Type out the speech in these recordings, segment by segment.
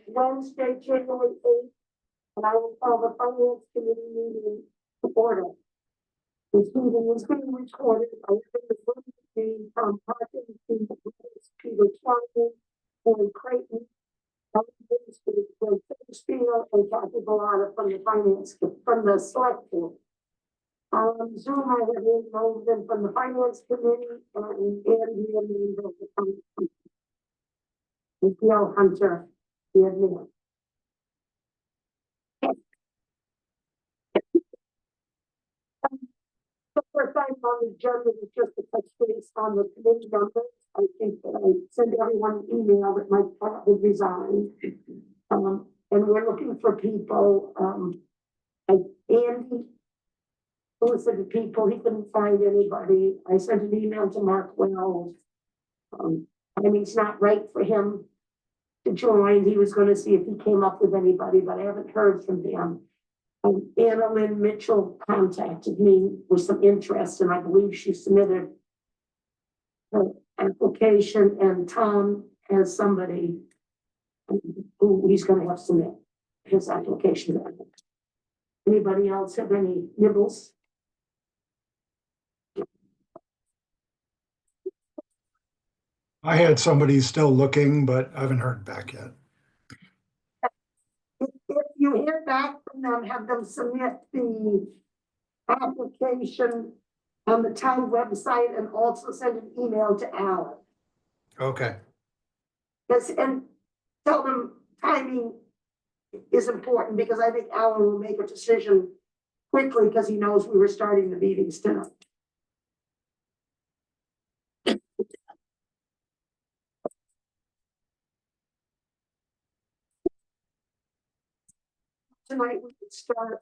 Wednesday, January 8th, and I will call the finance committee meeting to order. This meeting is being recorded. I think the room is being from Parking Team, Peter Twyman, and Creighton, Spear, and Kathy Bellata from the from the select board. Zoom, I have involved them from the finance committee and Andy and the finance committee. And Gail Hunter, the admin. The first item on the agenda is just a touch base on the committee members. I think that I sent everyone an email that Mike Pratt would resign. And we're looking for people, Andy solicited people, he couldn't find anybody. I sent an email to Mark Wells. And it's not right for him to join. He was going to see if he came up with anybody, but I haven't heard from him. Anna Lynn Mitchell contacted me with some interest, and I believe she submitted her application, and Tom has somebody who he's going to have submit his application. Anybody else have any nibbles? I had somebody still looking, but I haven't heard back yet. If you hear back from them, have them submit the application on the town website and also send an email to Alan. Okay. Yes, and tell them timing is important, because I think Alan will make a decision quickly because he knows we were starting the meetings tonight. Tonight we could start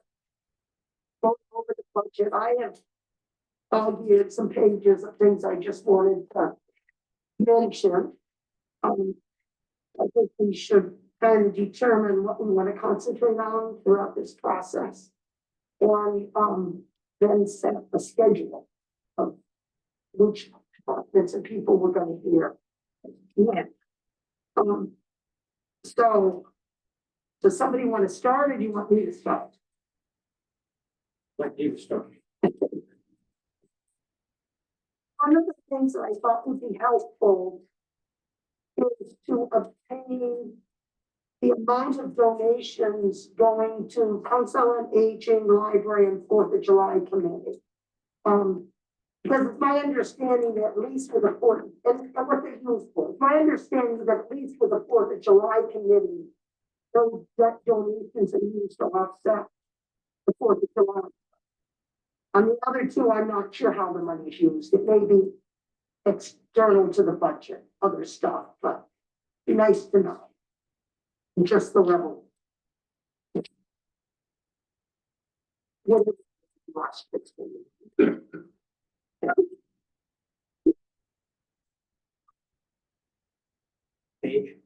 going over the budget. I have argued some pages of things I just wanted to mention. I think we should kind of determine what we want to concentrate on throughout this process, and then set a schedule of which departments and people we're going to hear. Yeah. So does somebody want to start, or do you want me to start? Like you to start. One of the things that I thought would be helpful is to obtain the amount of donations going to Council on Aging, Library, and 4th of July committee. Because it's my understanding that at least with the 4th, and what they're used for, it's my understanding that at least with the 4th of July committee, those donations are used to offset the 4th of July. On the other two, I'm not sure how the money is used. It may be external to the budget, other stuff, but it'd be nice to know. Just the level. What is the last fiscal year? Page.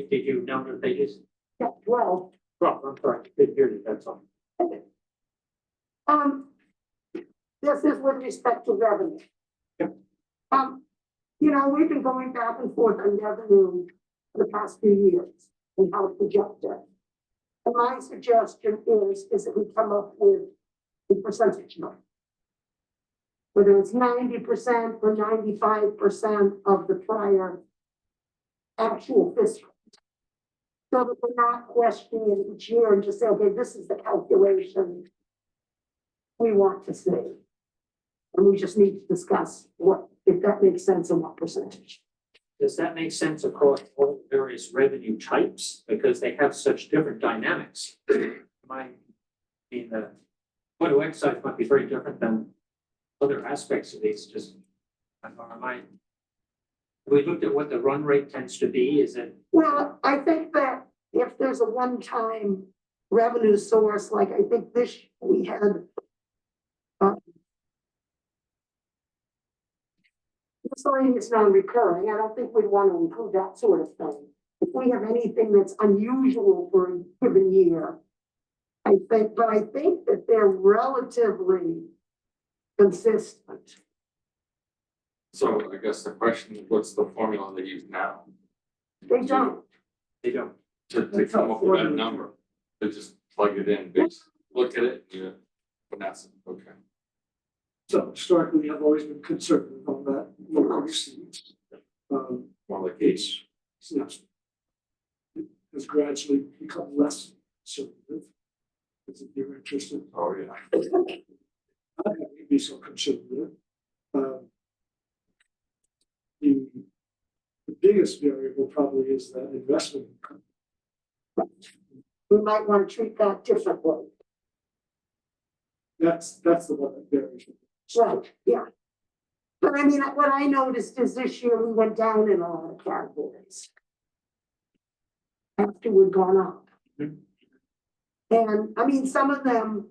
Did you number pages? Yeah, well. Oh, I'm sorry, didn't hear you, that's all. This is with respect to revenue. Yep. You know, we've been going back and forth on revenue for the past few years and how to project it. And my suggestion is that we come up with a percentage number. Whether it's 90% or 95% of the prior actual fiscal. So that we're not questioning each year and just say, okay, this is the calculation we want to see. And we just need to discuss what, if that makes sense, and what percentage. Does that make sense across all various revenue types? Because they have such different dynamics. The point of excise might be very different than other aspects of these, just we looked at what the run rate tends to be, is it? Well, I think that if there's a one-time revenue source, like I think this, we had saying it's non-recurring, I don't think we'd want to include that sort of thing. If we have anything that's unusual for a given year, I think that they're relatively consistent. So I guess the question is, what's the formula they use now? They don't. They don't. To come up with that number, to just plug it in, basically, look at it, yeah, that's, okay. So historically, I've always been conservative on that, local receipts. More like eight. Yes. It has gradually become less conservative. If you're interested, Oh, yeah. I have to be so conservative. The biggest variable probably is the investment income. We might want to treat that differently. That's the one that varies. Right, yeah. But I mean, what I noticed is this year we went down in a lot of categories. After we'd gone up. Mhm. And I mean, some of them.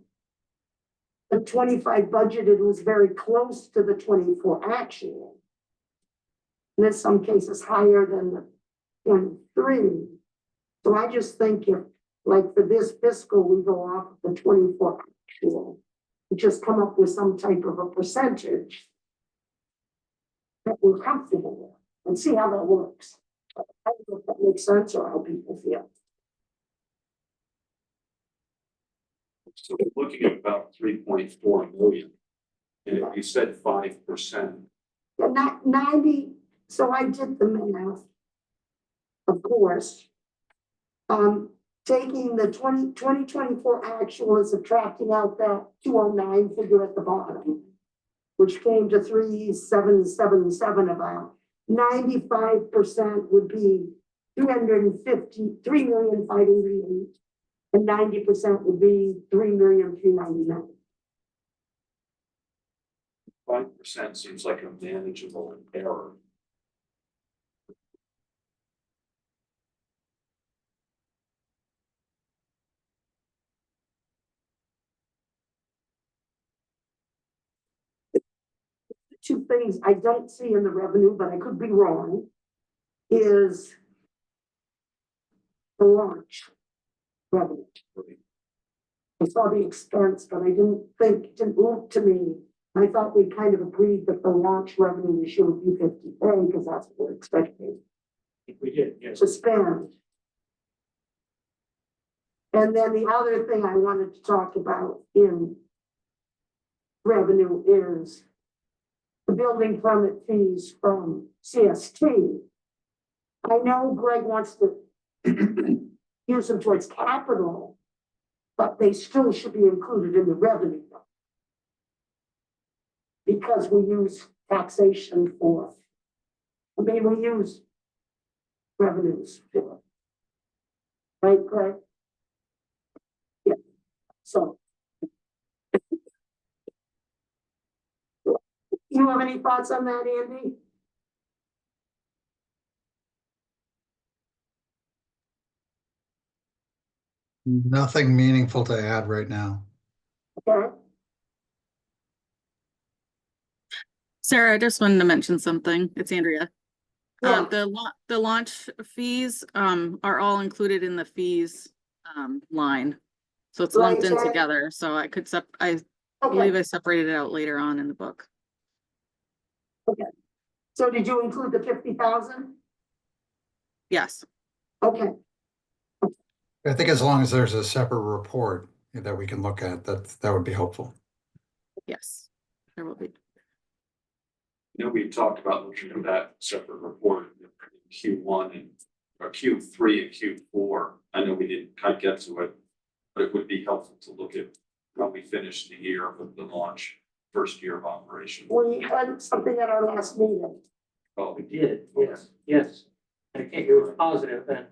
The 25 budgeted was very close to the 24 actual. And in some cases higher than the 23. So I just think if, like for this fiscal, we go off the 24 actual. We just come up with some type of a percentage. That we're comfortable with and see how that works. I don't know if that makes sense or how people feel. So we're looking at about 3.4 million. And if you said 5%, And not 90, so I did the math. Of course. Taking the 2024 actual and subtracting out that 209 figure at the bottom. Which came to 3,777 about. 95% would be 3,588,000. And 90% would be 3,399,000. 5% seems like a manageable error. Two things I don't see in the revenue, but I could be wrong, is the launch revenue. I saw the expense, but I didn't think, it didn't look to me. I thought we kind of agreed that the launch revenue this year would be 50K because that's what we're expecting I think we did, yes. to spend. And then the other thing I wanted to talk about in revenue is the building permit fees from CST. I know Greg wants to use them towards capital, but they still should be included in the revenue. Because we use taxation for, I mean, we use revenues for. Right, Greg? Yeah, so. You have any thoughts on that, Andy? Nothing meaningful to add right now. Okay, Sarah, I just wanted to mention something. It's Andrea. yeah, The launch fees are all included in the fees line. So it's lumped in Right, Jen? together. So I believe okay, I separated it out later on in the book. so did you include the 50,000? Yes. Okay, I think as long as there's a separate report that we can look at, that would be helpful. Yes. There will be. You know, we talked about looking at that separate report in Q1 and or Q3 and Q4. I know we didn't quite get to it, but it would be helpful to look at how we finished the year with the launch, first year of operation. we had something at our last meeting. Oh, We did, yes, yes. I think it was positive and,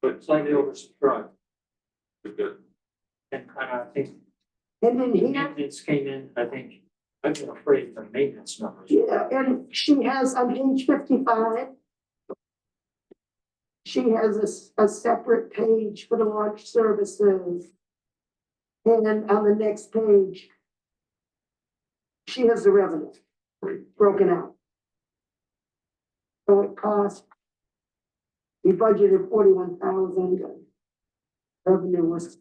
but slightly oversubscribed. good. And kind of, I think, And in the here, maintenance came in, I think, I've been afraid of the maintenance numbers. yeah, and she has on page 55. She has a separate page for the launch services. And on the next page. She has the revenue broken out. So it cost. We budgeted 41,000. Revenue was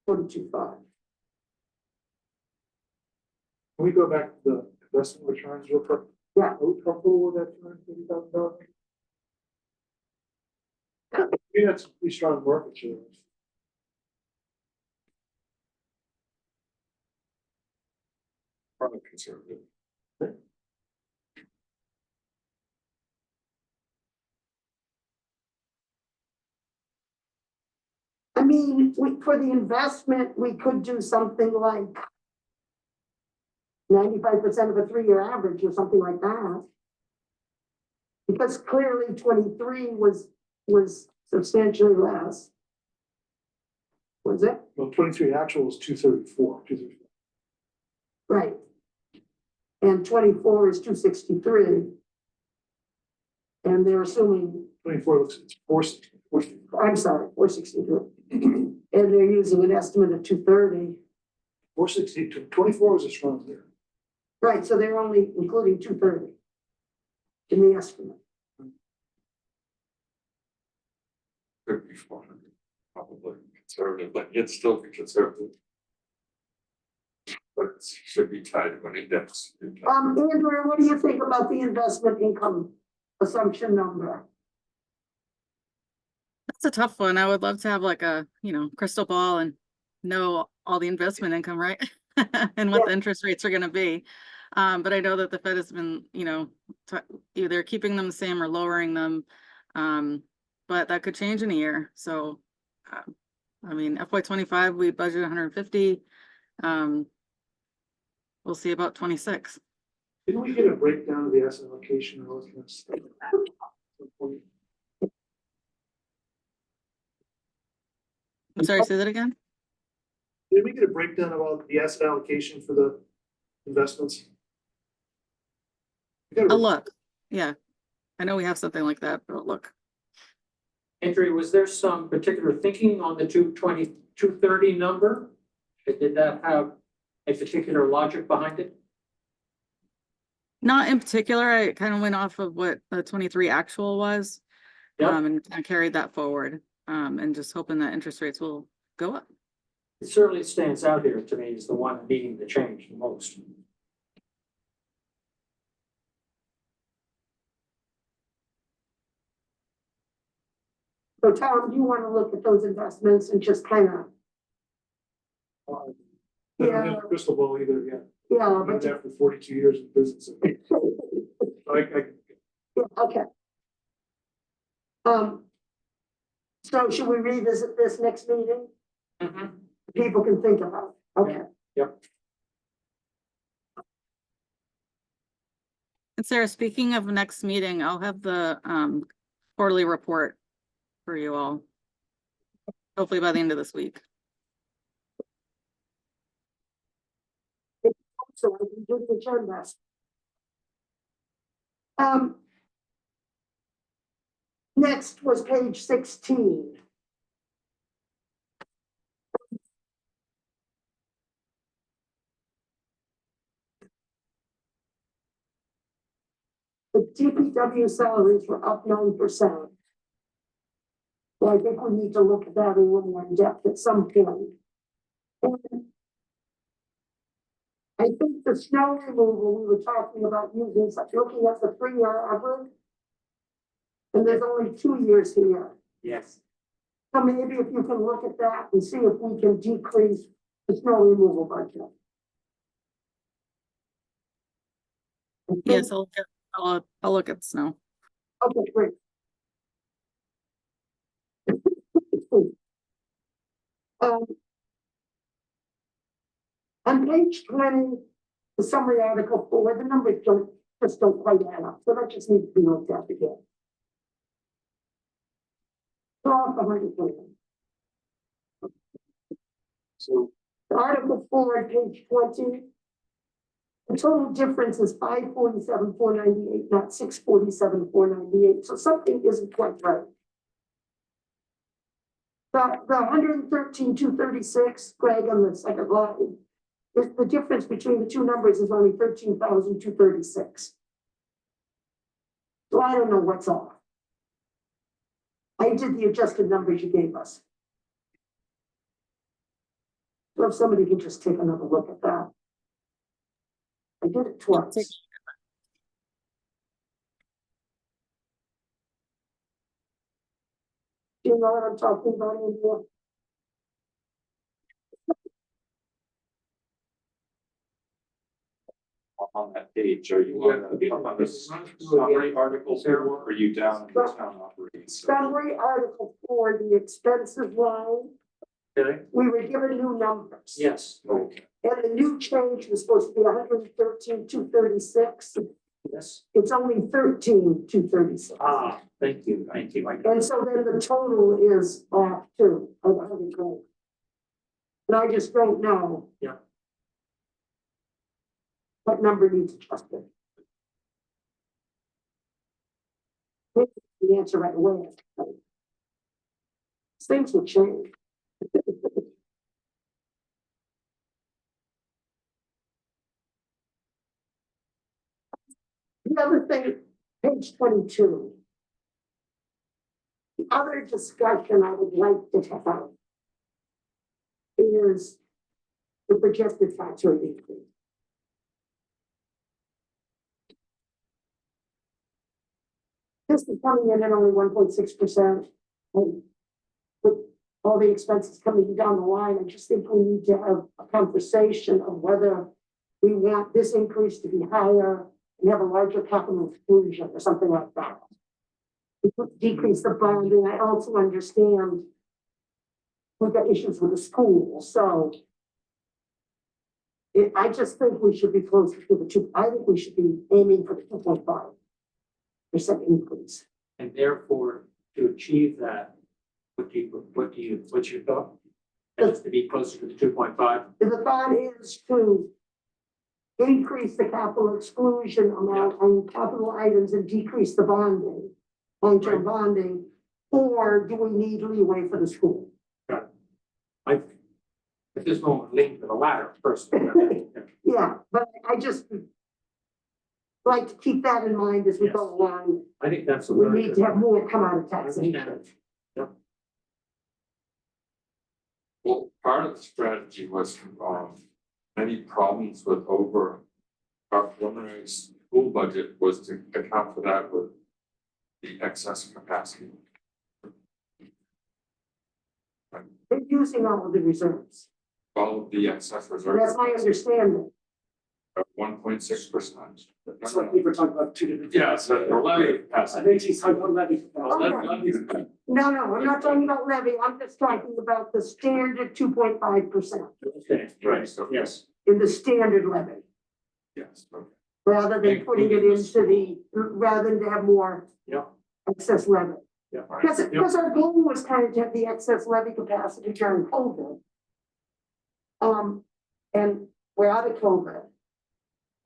42.5. Can we go back to the investment returns real quick? Yeah. Are we comfortable with that $250,000? We had some pretty strong market share. Probably conservative. I mean, for the investment, we could do something like 95% of a 3-year average or something like that. Because clearly 23 was substantially less. Was it? Well, 23 actual was 234. Right. And 24 is 263. And they're assuming, 24 looks, it's 460. I'm sorry, 463. And they're using an estimate of 230. 460, 24 was a strong year. Right, so they're only including 230 in the estimate. Could be 400, probably conservative, but yet still be conservative. But it should be tied to an index. Andrew, what do you think about the investment income assumption number? That's a tough one. I would love to have like a, crystal ball and know all the investment income, right? And what the interest rates are gonna be. But I know that the Fed has been, either keeping them the same or lowering them. But that could change in a year. So, I mean, FY25, we budgeted 150. We'll see about 26. Didn't we get a breakdown of the asset allocation or all that kind of stuff? I'm sorry, say that again? Did we get a breakdown of all the asset allocation for the investments? We got I'll look. Yeah. I know we have something like that, but I'll look. Andrea, was there some particular thinking on the 220, 230 number? Did that have a particular logic behind it? Not in particular. I kind of went off of what the 23 actual was. Yep. And I carried that forward. And just hoping that interest rates will go up. It certainly stands out here to me as the one needing the change the most. So Tom, do you want to look at those investments and just kind of, I don't have a crystal ball either, yeah. yeah, I've been but, there for 42 years in business. yeah, okay. So should we revisit this next meeting? People can think about it, okay. Yep. And Sarah, speaking of next meeting, I'll have the quarterly report for you all. Hopefully by the end of this week. So I can do the agenda. Next was page 16. The DPW salaries were up 9%. Well, I think we need to look at that a little more in depth at some point. And I think the snow removal we were talking about using, looking at the 3-year average. And there's only 2 years here. Yes. So maybe if you can look at that and see if we can decrease the snow removal budget. Yes, I'll look at snow. Okay, great. On page 20, the summary article 4, the numbers don't quite add up, so that just needs to be looked at again. So off 100,000. So Article 4, page 20. The total difference is 547,498, not 647,498. So something isn't quite right. The 113,236, Greg, on the second line, is the difference between the two numbers is only 13,236. So I don't know what's off. I did the adjusted numbers you gave us. So if somebody could just take another look at that. I did it twice. Do you know what I'm talking about, Andrea? On that page, are you on the summary articles here, or are you down in the town operating? Summary article for the expensive line, Okay, we were given new numbers. yes, Okay. And the new change was supposed to be 113,236. yes. It's only 13,236. Ah, thank you. I And so then the total is off too, of 100. And I just don't know. Yeah. What number needs adjusted? The answer right away. Things will change. The other thing, page 22. The other discussion I would like to have is the projected tax rate increase. This is coming in at only 1.6%. With all the expenses coming down the line, I just think we need to have a conversation of whether we want this increase to be higher and have a larger capital exclusion or something like that. Decrease the bonding. I also understand we've got issues with the school, so I just think we should be closer to the two. I think we should be aiming for the 2.5% increase. And therefore, to achieve that, what's your thought? That's to be closer to the 2.5. The thought is to increase the capital exclusion amount on capital items and decrease the bonding, long-term bonding, or do we need leeway for the school? I, at this moment, lean to the latter personally. Yeah, but I just like to keep that in mind as we go along. I think that's. We need to have more come out of taxation. Well, part of the strategy was, any problems with over our preliminary school budget was to account for that with the excess capacity. They're using all of the reserves. All of the excess reserve. That's my understanding. 1.6%. It's like we were talking about two different. Yeah, so the levy I capacity. think he's talking about levy. Okay. No, I'm not talking about levy. I'm just talking about the standard 2.5% Okay, Right, so. yes, in the standard levy, Yes, okay. rather than putting it into rather than to have more yeah, excess levy. yeah. Because our goal was kind of to have the excess levy capacity during COVID. And we're out of COVID.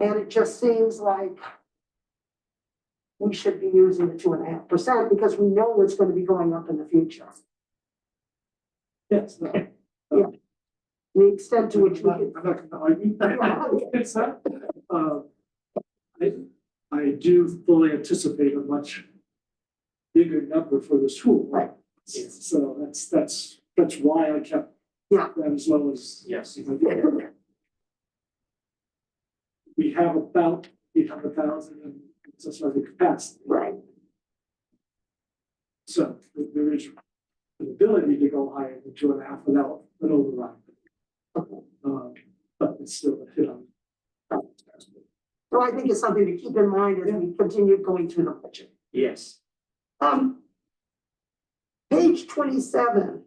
And it just seems like we should be using the 2.5% because we know it's going to be going up in the future. Yes, no. The extent to which we I'm can. not gonna argue. It's that. I do fully anticipate a much bigger number for the school. Right. So that's why I kept. Yeah. That as well as. Yes. We have about 800,000 in excess levy capacity. Right. So there is an ability to go higher than 2.5 without an override. But it's still a hit on. So I think it's something to keep in mind as we continue going through the budget. Yes, Page 27.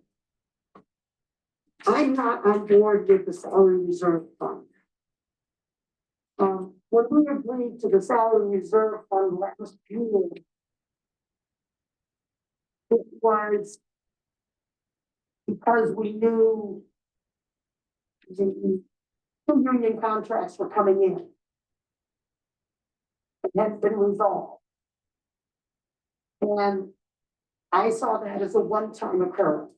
I'm not on board with the salary reserve fund. When we agreed to the salary reserve fund last year, it was because we knew the two union contracts were coming in. It hadn't been resolved. And I saw that as a one-time occurrence.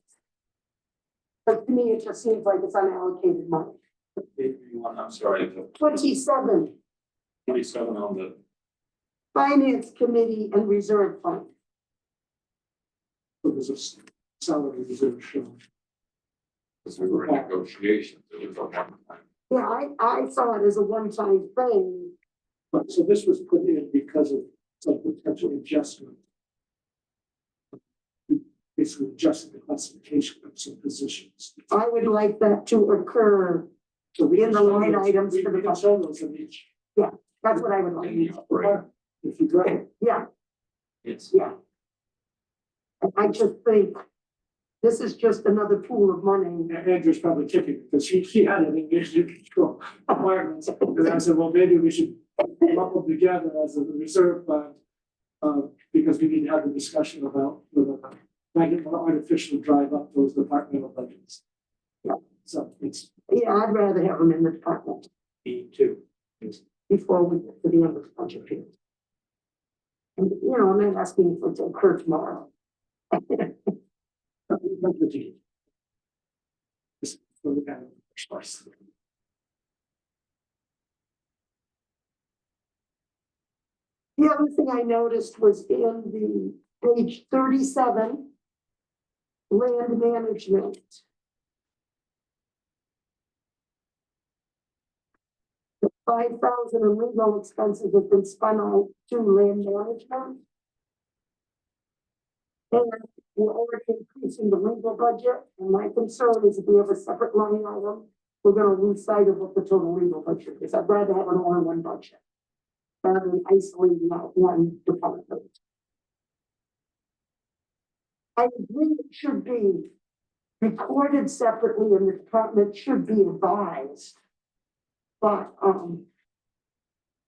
But to me, it just seems like it's unallocated money. I'm sorry, the 27, 27 on the, Finance Committee and Reserve Fund. So there's a salary reserve shown. Because we were in negotiations, it was a one-time. Yeah, I saw it as a one-time thing. But so this was put in because of some potential adjustment. basically adjusting the classification of some positions. I would like that to occur. So we In the can show line those- items we for the can show those in each. That's what I would In like. the operating. If you drive. Yeah, It's, yeah. I just think this is just another pool of money. Andrew's probably kicking because he had it in his control requirements. And I said, well, maybe we should lump them together as a reserve fund. Because we need to have a discussion about whether I get more artificially drive up those departmental budgets. Yeah. So it's, Yeah, I'd rather have them in the department me too. before we get to the end of the budget period. And, you know, I'm not asking for it to occur tomorrow. Just for the kind of response. The other thing I noticed was in the page 37, land management. The 5,000 in legal expenses have been spun out to land management. And we're already increasing the legal budget, and my concern is if we have a separate line item, we're gonna lose sight of what the total legal budget is. I'd rather have an all-in-one budget rather than isolating out one department. I agree it should be recorded separately and the department should be advised. But,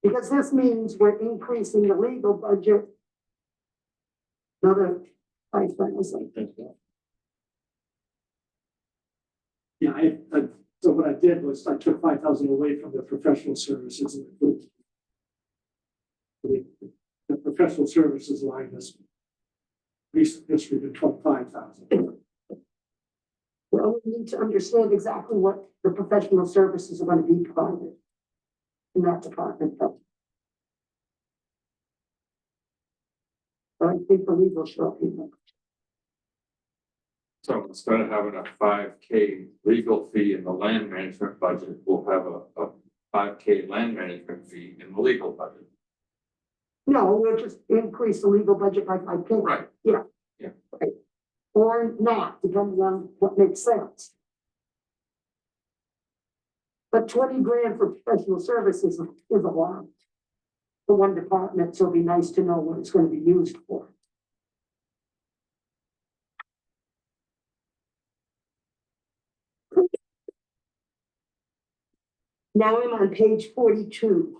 because this means we're increasing the legal budget. Another 5,000. Yeah, so what I did was I took 5,000 away from the professional services and included. The professional services line is recent history to 25,000. Well, we need to understand exactly what the professional services are gonna be provided in that department. But I think the legal should be. So instead of having a 5K legal fee in the land management budget, we'll have a 5K land management fee in the legal budget. No, we'll just increase the legal budget by 5K. Right. Yeah. Yeah. Right. Or not, depending on what makes sense. But 20 grand for professional services is a lot. For one department, so it'd be nice to know what it's gonna be used for. Now I'm on page 42.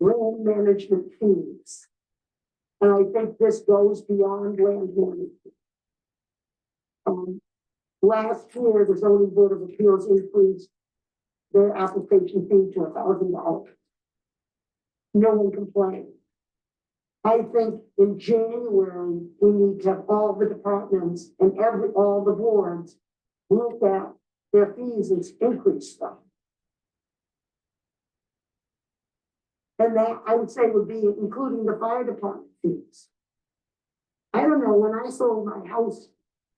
Land management fees. And I think this goes beyond land management. Last year, the zoning board of appeals increased their application fee to $1,000. No one complained. I think in January, we need to have all the departments and all the boards look at their fees and increase them. And that I would say would be including the fire department fees. I don't know, when I sold my house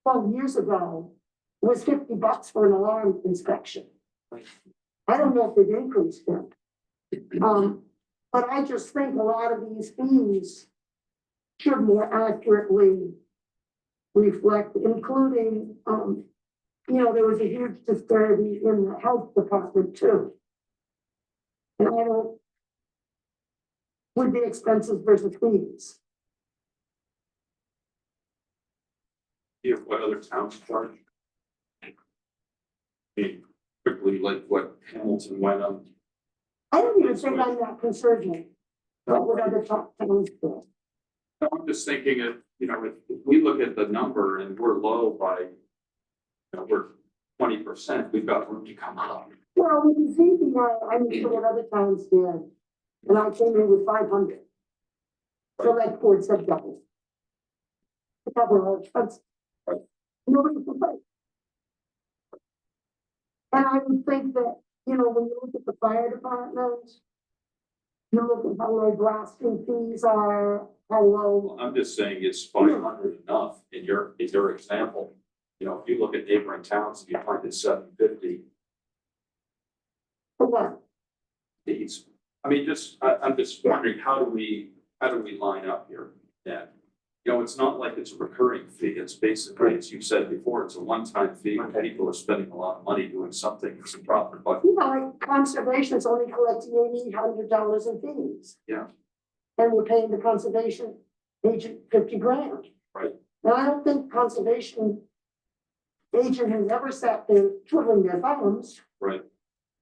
12 years ago, it was $50 for an alarm inspection. I don't know if they've increased them. But I just think a lot of these fees should more accurately reflect, including, there was a huge disparity in the health department too. And I don't, with the expenses versus fees. What other towns charge? I mean, quickly, like what Hamilton went on. I don't even think I'm that concerned. What would other top towns do? I'm just thinking if we look at the number and we're low by, we're 20%, we've got room to come up. Well, we can see I mean, what other towns did, and I came in with 500. So like Ford said double. To cover our expenses. Nobody complained. And I would think that, when you look at the fire department, you look at how low blasting fees are, how low. I'm just saying it's 500 enough in your example. If you look at neighboring towns, you find it 750. For what? Fees. I mean, I'm just wondering, how do we how do we line up here? Yeah. You know, it's not like it's a recurring fee. It's basically, as you said before, it's a one-time fee when people are spending a lot of money doing something that's a profit, but You know, like conservation is only collecting $800 in fees. Yeah. And we're paying the conservation agent 50 grand. Right. Now, I don't think conservation agent has ever sat there twiddling their thumbs. right,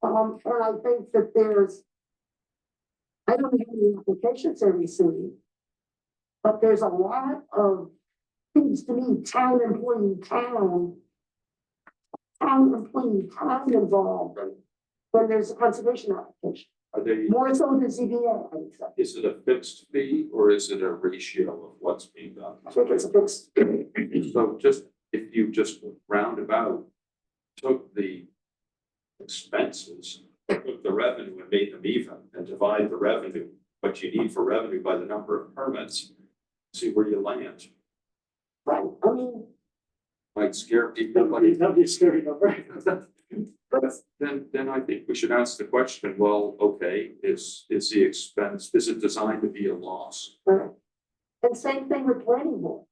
And I think that I don't know how many applications they receive. But there's a lot of, seems to me, town involved when there's a conservation application. are they, More so than ZBA, I would say. is it a fixed fee or is it a ratio of what's being done? I think it's a fixed. So just, if you just roundabout took the expenses, took the revenue and made them even and divide the revenue, what you need for revenue by the number of permits, see where you land. Right, I mean, Might scare people, but That'd be a scary number. then I think we should ask the question, well, okay, is the expense, is it designed to be a loss? right. And same thing with planning board.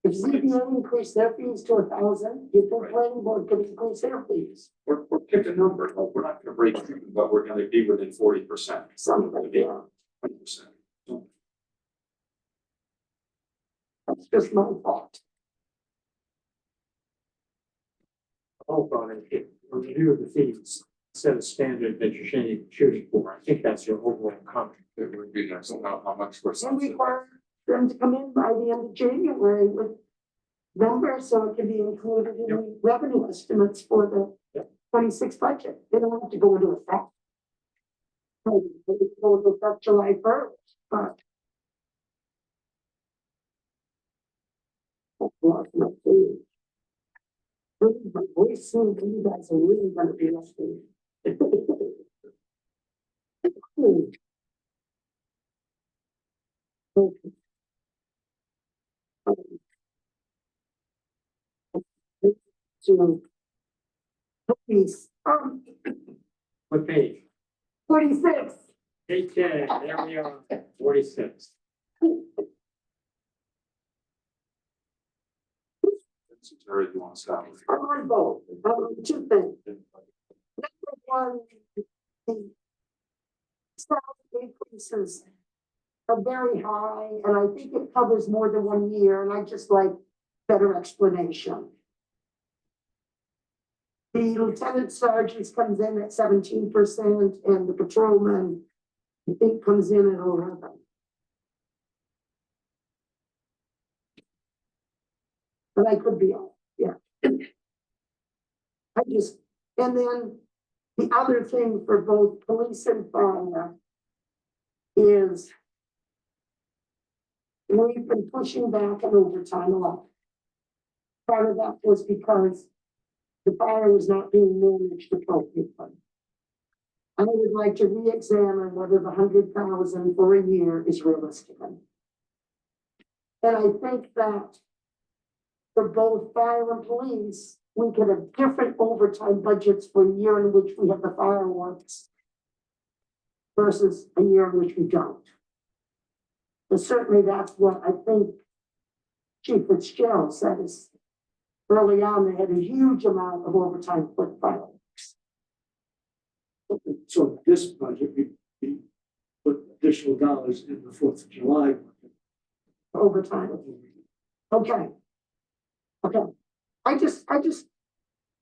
If ZBA increased their fees to 1,000, you think Right. planning board could increase their fees, Or pick a number, like, we're not gonna break even, but we're gonna be within 40%, something, yeah, 20%. that's just my thought. Hold on, if review the fees, set a standard that you're shooting for. I think that's your overall comment. It would be nice to know how much we're. And require them to come in by the end of January with numbers so it can be included in the revenue estimates for the 26 budget. They don't have to go into effect. Maybe they go into effect July 1st, but. That's lost my food. My voice soon, you guys are really gonna be listening. Okay. To please, What page? 46. Page 10, there we are, 46. It's very you want to stop. I'm on both, two things. Number one, the salary increases are very high, and I think it covers more than 1 year, and I just like better explanation. The lieutenant sergeants comes in at 17%, and the patrolman, I think, comes in at 11%. But I could be off, yeah. I just, and then the other thing for both police and fire is we've been pushing back on overtime a lot. Part of that was because the fire was not being managed appropriately. I would like to re-examine whether the 100,000 for a year is realistic. And I think that for both fire and police, we could have different overtime budgets for a year in which we have the fireworks versus a year in which we don't. But certainly that's what I think Chief Fitzgerald said is early on, they had a huge amount of overtime for fireworks. So this budget, we put additional dollars in the 4th of July. Overtime. Okay. Okay. I just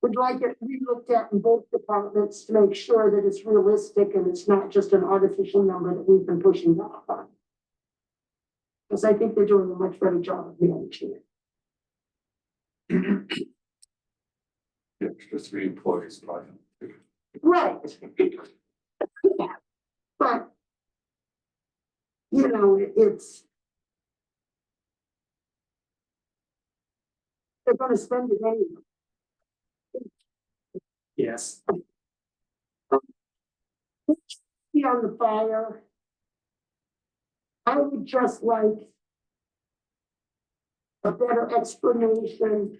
would like it re-looked at in both departments to make sure that it's realistic and it's not just an artificial number that we've been pushing back on. Because I think they're doing a much better job of managing it. Yeah, just 3 employees, right? Right. But, you know, it's, they're gonna spend it anyway. Yes. Be on the fire. I would just like a better explanation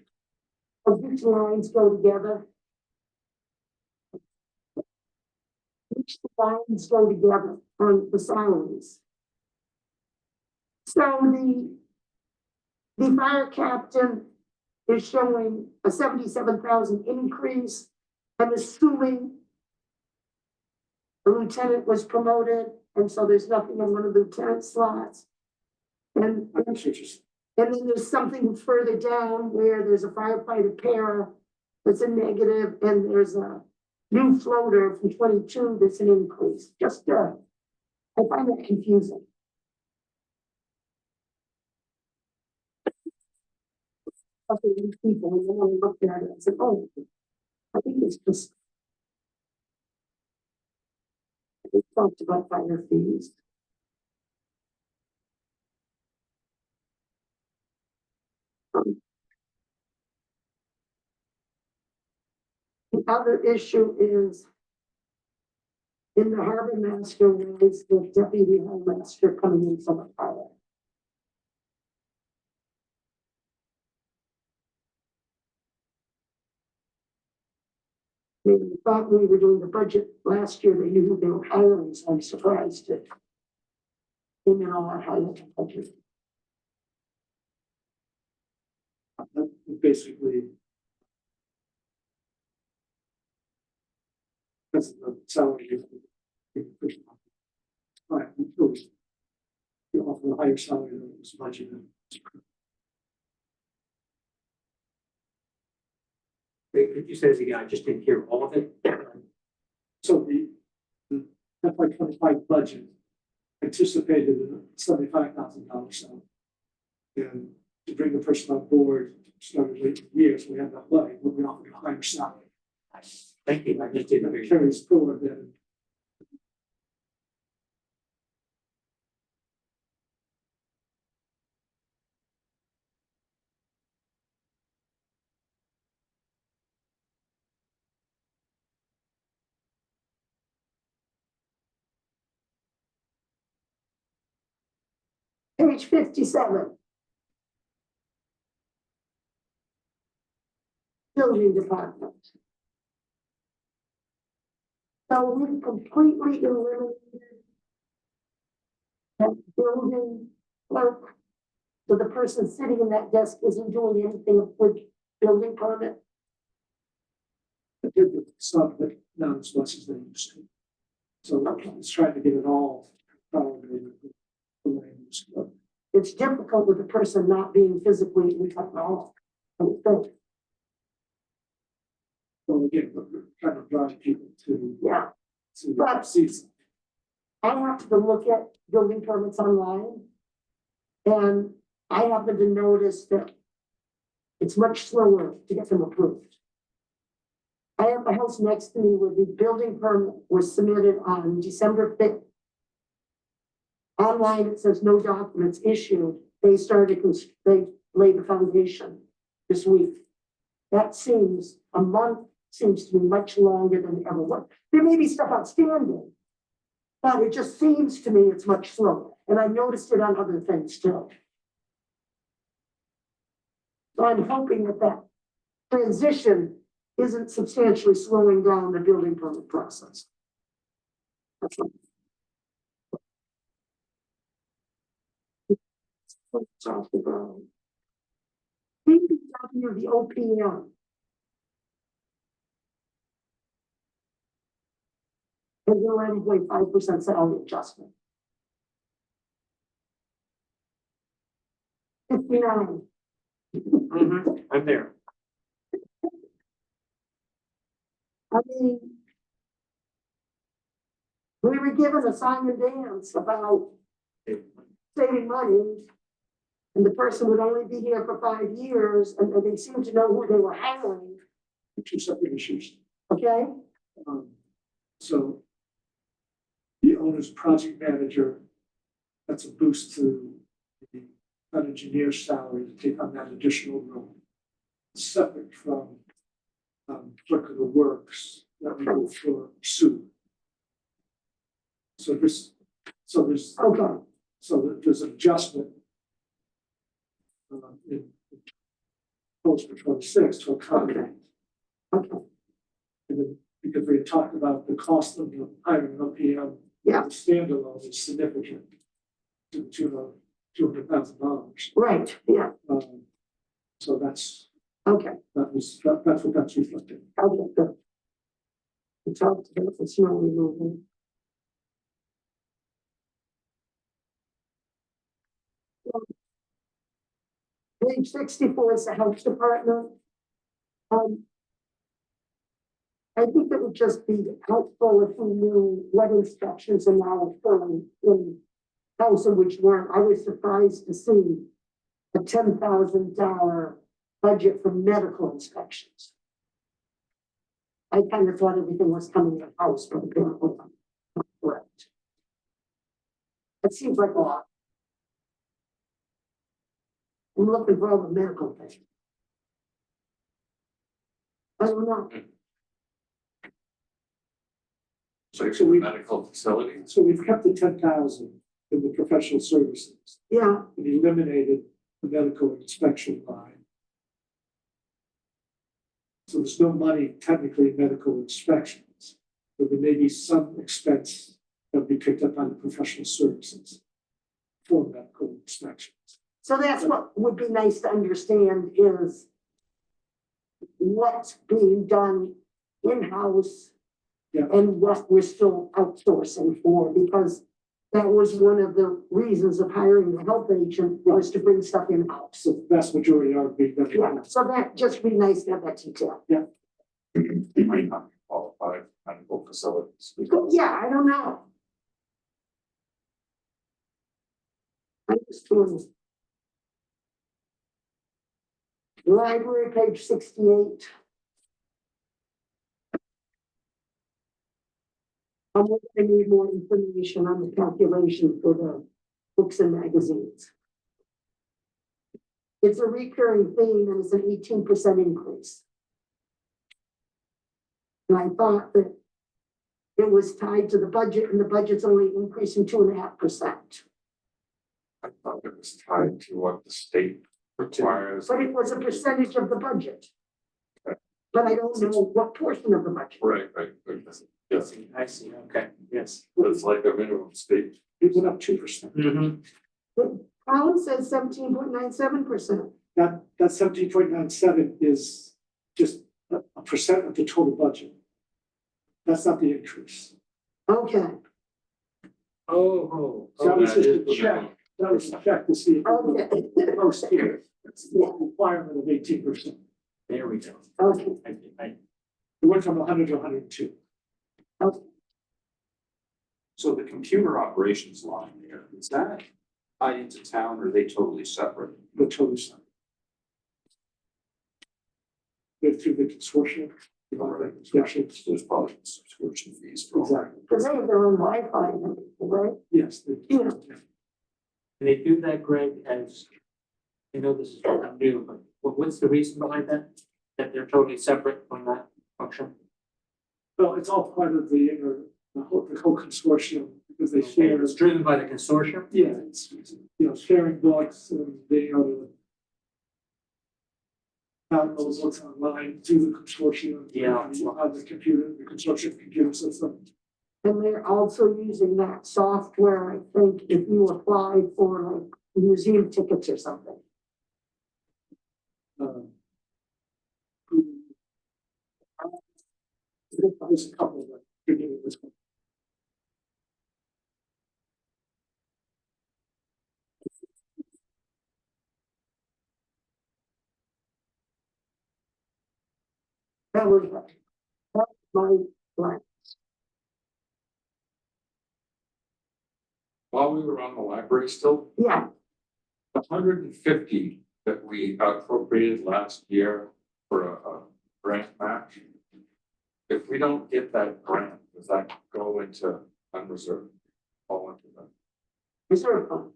of which lines go together. Which lines go together on the salaries. So the fire captain is showing a 77,000 increase. I'm assuming the lieutenant was promoted, and so there's nothing in one of the lieutenant slots. And I think just, and then there's something further down where there's a firefighter para that's a negative, and there's a new floater from 22 that's an increase. Just, I find that confusing. Okay, these people, and then I looked at it and said, oh, I think it's just. We talked about fire fees. The other issue is in the harbor master was the deputy harbor master coming in from a fire. We thought we were doing the budget last year, they knew who they were hiring, so I'm surprised it came in all our hiring budget. basically. That's the salary. Right, you offer a higher salary than was budgeted. Wait, could you say this again? I just didn't hear all of it. So the FY 25 budget anticipated a $75,000 salary. And to bring the person on board, started late in the year, so we had that money, but we offered a higher salary. Thank you. I just didn't hear It you. carries forward then. Page 57. Building department. So we completely eliminated that building clerk. So the person sitting in that desk isn't doing anything with building permit. It did with some, but not as much as they used to. So let's try to get it all. Probably the way it was going. It's difficult with the person not being physically in technology. I would think. So again, we're trying to drive people to Yeah, But- see. I have to look at building permits online. And I happen to notice that it's much slower to get them approved. I have a house next to me where the building permit was submitted on December 5th. Online, it says no documents issued. They laid the foundation this week. That seems, a month seems to be much longer than it ever was. There may be stuff outstanding, but it just seems to me it's much slower. And I noticed it on other things too. So I'm hoping that that transition isn't substantially slowing down the building permit process. That's all. Let's talk about DPW, the OPM. And you're ready for 5% salary adjustment. 59. I'm there. I mean, we were given a song and dance about saving money. And the person would only be here for 5 years, and they seemed to know who they were hiring, Two separate issues. okay? So the owner's project manager, that's a boost to the engineer's salary to take on that additional role. Separate from clerk of the works that we go for Sue. So there's Okay, there's an adjustment in post for 26 to accommodate. okay, And then, because we had talked about the cost of the hiring an OPM. Yeah. The standalone is significant to the tune of $200,000. right, yeah, So that's, okay, that's what that's reflecting. okay, good. We talked about the snow removal. Page 64 is the health department. I think it would just be helpful if we knew what inspections are now occurring in house and which weren't. I was surprised to see a $10,000 budget for medical inspections. I kind of thought everything was coming in house, but apparently not correct. It seems like a lot. I'm looking for all the medical things. I don't know. So we medical facilities. So we've kept the 10,000 in the professional services Yeah, and eliminated the medical inspection line. So there's no money technically in medical inspections, but there may be some expense that will be picked up on the professional services for medical inspections. so that's what would be nice to understand is what's being done in-house Yeah. and what we're still outsourcing for, because that was one of the reasons of hiring the health agent was to bring stuff in-house. So the vast majority are being done. Yeah, so that just be nice to have that detail. Might not be qualified medical facilities. But yeah, I don't know. I just doing. Library, page 68. I need more information on the calculation for the books and magazines. It's a recurring theme and it's an 18% increase. And I thought that it was tied to the budget and the budget's only increasing 2.5%. I thought it was tied to what the state requires. But it was a percentage of the budget. But I don't know what portion of the budget. Right, yes, I see, okay, yes. it's like a minimum state. It went up 2%. Mm-hmm. Column says 17.97%. That 17.97 is just a percent of the total budget. That's not the increase. Okay, Oh. So that was just a That is the check. minimum. That was a check to see if it was okay, close here. It's the requirement of 18%. There we go. okay. It went from 100 to 102. So the computer operations line there, is that tied into town or are they totally separate? The total sum. They're through the consortium. Consortium. There's probably subscription fees for all that. Exactly. Because they have their own Wi-Fi, and everything, right? Yes. Yeah. And they do that, Greg, as, I know this is not new, but what's the reason behind that? That they're totally separate from that function? Well, it's all part of the whole consortium because they Okay, share. it's driven by the consortium? Yeah, it's, sharing books and being able to download books online through the consortium. Yeah. On the computer, the consortium computer system. And they're also using that software, I think, if you apply for like museum tickets or something. There's a couple that are doing this one. That was my, right. While we were on the library still, Yeah, the 150 that we appropriated last year for a grant match. If we don't get that grant, does that go into unreserved? All into that? reserve fund,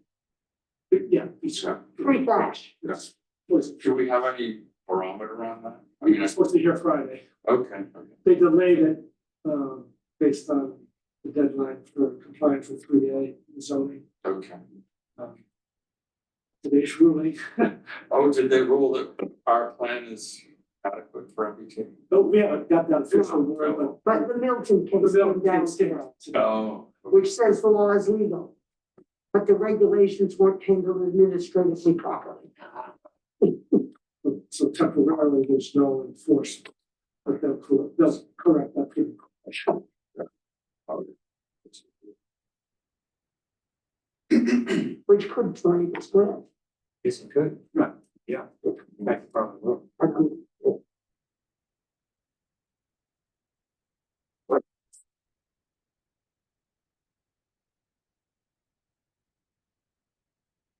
Yeah, it's free cash. Yes. Do we have any barometer on that? I We mean, were supposed to hear Friday. okay. They delayed it, based on the deadline for compliance with 3A zoning. Okay. Today's ruling. Oh, did they rule that our plan is adequate for MBTA? But we haven't got that official word, but But the Milton the case bill came down came today, out. Oh. which says the law is legal. but the regulations weren't handled administratively properly. So temporarily, there's no enforcement. But they'll correct that pretty quick. Which could drain this grant. Yes, it could. Right. Yeah. Back from the room.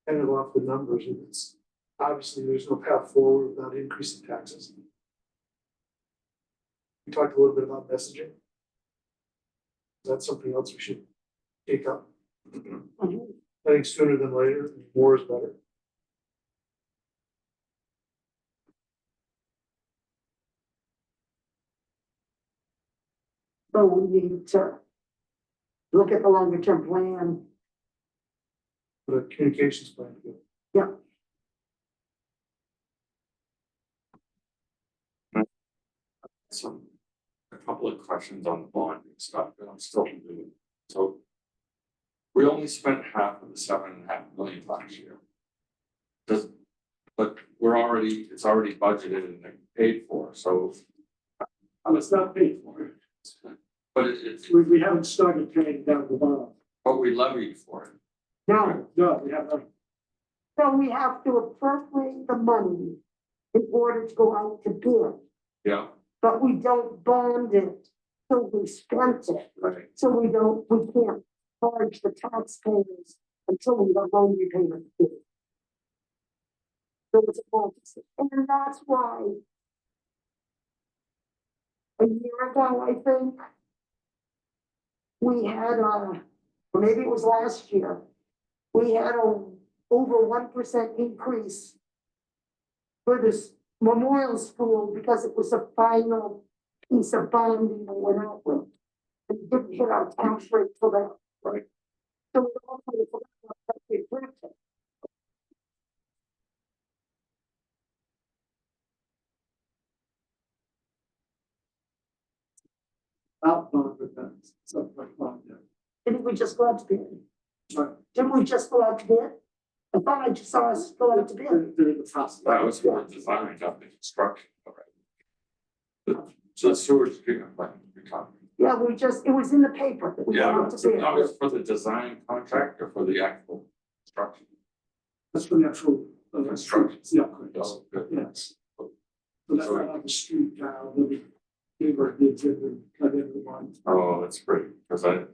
Kind of off the numbers, and it's obviously there's no path forward without increasing taxes. We talked a little bit about messaging. That's something else we should take up. I think sooner than later, more is better. So we need to look at the longer term plan. The communications plan. Some, a couple of questions on the bonding stuff that I'm still doing. So we only spent half of the 7.5 million last year. But it's already budgeted and paid for, so. It's not paid for. But it's, We haven't started paying down the bottom. but we levied for it. No, No, we have not. so we have to appropriate the money in order to go out to bid, Yeah, but we don't bond it till we spent it. right. So we can't charge the taxpayers until we have loan repayment due. So it's a policy, and that's why a year ago, I think, we had or maybe it was last year, we had over 1% increase for this memorial school because it was the final piece of bonding we went out with. And it didn't hit our tax rate for that. Right. So we also forgot about that big purchase. Outbound with that, something like that. Didn't we just go out to bid? Right. Didn't we just go out to bid? I thought I just saw us go out to bid. They're in the process. That was for the design, not the construction. So the sewage treatment plant we're talking. Yeah, it was in the paper that we went Yeah, out to so bid. that was for the design contract or for the actual construction? That's for the actual. Construction. Yeah, correct. Oh, good. Yes. So that's not on the street now, the neighbor did it and cut into one. Oh, that's great, because I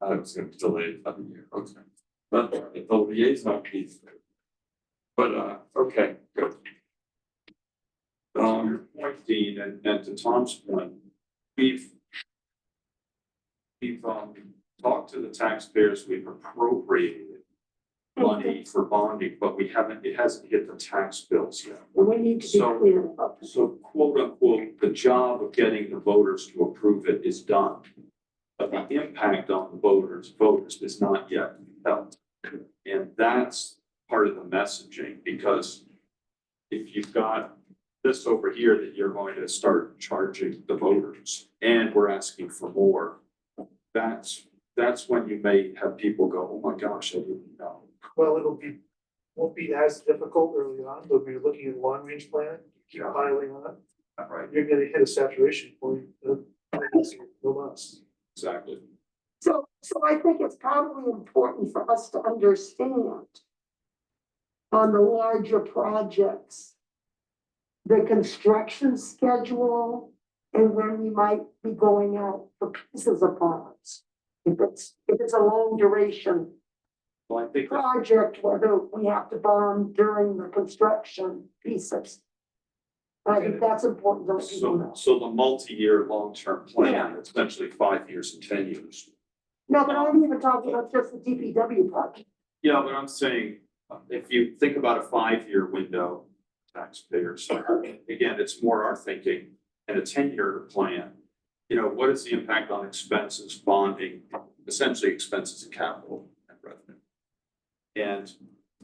was gonna delay it another year, okay. But the liaison piece. But, okay, good. Your point, Dean, and to Tom's point, we've talked to the taxpayers, we've appropriated money for bonding, but it hasn't hit the tax bills yet. We need to be So- clear about this. So quote unquote, the job of getting the voters to approve it is done. But the impact on the voters is not yet felt. And that's part of the messaging, because if you've got this over here that you're going to start charging the voters and we're asking for more, that's when you may have people go, oh my gosh, I didn't know. Well, won't be as difficult early on, but when you're looking at long range planning, keep piling on, Right, you're gonna hit a saturation point. No less. exactly. So I think it's probably important for us to understand on the larger projects, the construction schedule and when we might be going out for pieces of bonds. If it's a long duration Well, I think project, whether we have to bond during the construction pieces. I think that's important to let people know. so the multi-year, long-term plan, essentially 5 years and 10 years. No, but I'm even talking about just the DPW project. Yeah, but I'm saying, if you think about a 5-year window, taxpayers, again, it's more our thinking, and a 10-year plan. You know, what is the impact on expenses, bonding, essentially expenses and capital and revenue? And,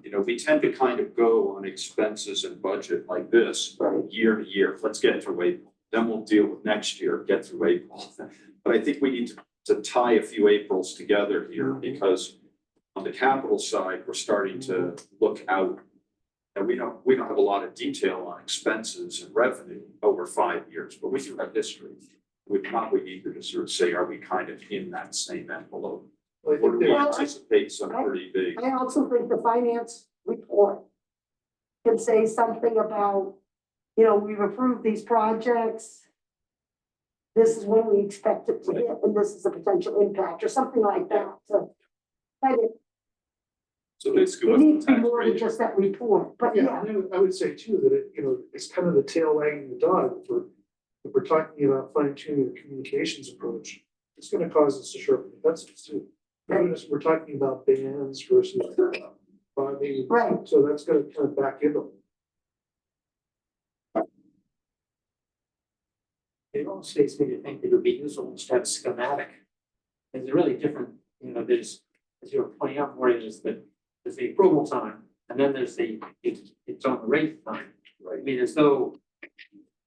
you know, we tend to kind of go on expenses and budget like this, year to year, let's get through April, then we'll deal with next year, get through April. But I think we need to tie a few Aprils together here, because On the capital side, we're starting to look out. And we don't have a lot of detail on expenses and revenue over 5 years, but we do have history. We're probably eager to sort of say, are we kind of in that same envelope? Well, I Or think do we there- anticipate some pretty big? I also think the finance report can say something about, you know, we've approved these projects. This is when we expect it to hit, and this is a potential impact, or something like that, so. I think So basically, it what's the needs to be tax more than rate? just that report, but Yeah, yeah, and I would say too, that it, you know, it's kind of the tail wagging the dog, if we're talking about fine tuning the communications approach, it's gonna cause us to sharpen the pencils too. We're talking about bands versus bonding, right, so that's gonna kind of back into. It also leads me to think that it would be useful to have a schematic. There's a really different, you know, there's, as you were pointing out, Maureen, there's the approval time, and then there's it's on the rate time. Right. I mean, as though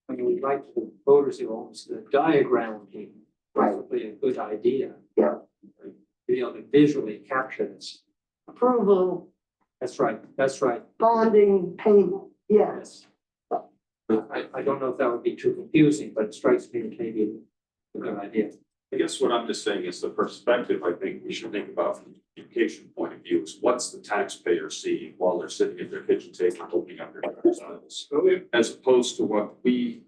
when we write to the voters, it owns the diagram would be probably a good idea. Yeah. To be able to visually capture this. approval, That's right, that's right, bonding, payment, yes. yes. I don't know if that would be too confusing, but it strikes me that maybe a good idea. I guess what I'm just saying is the perspective I think we should think about from the education point of view is what's the taxpayer seeing while they're sitting at their kitchen table opening up their driver's license? As opposed to what we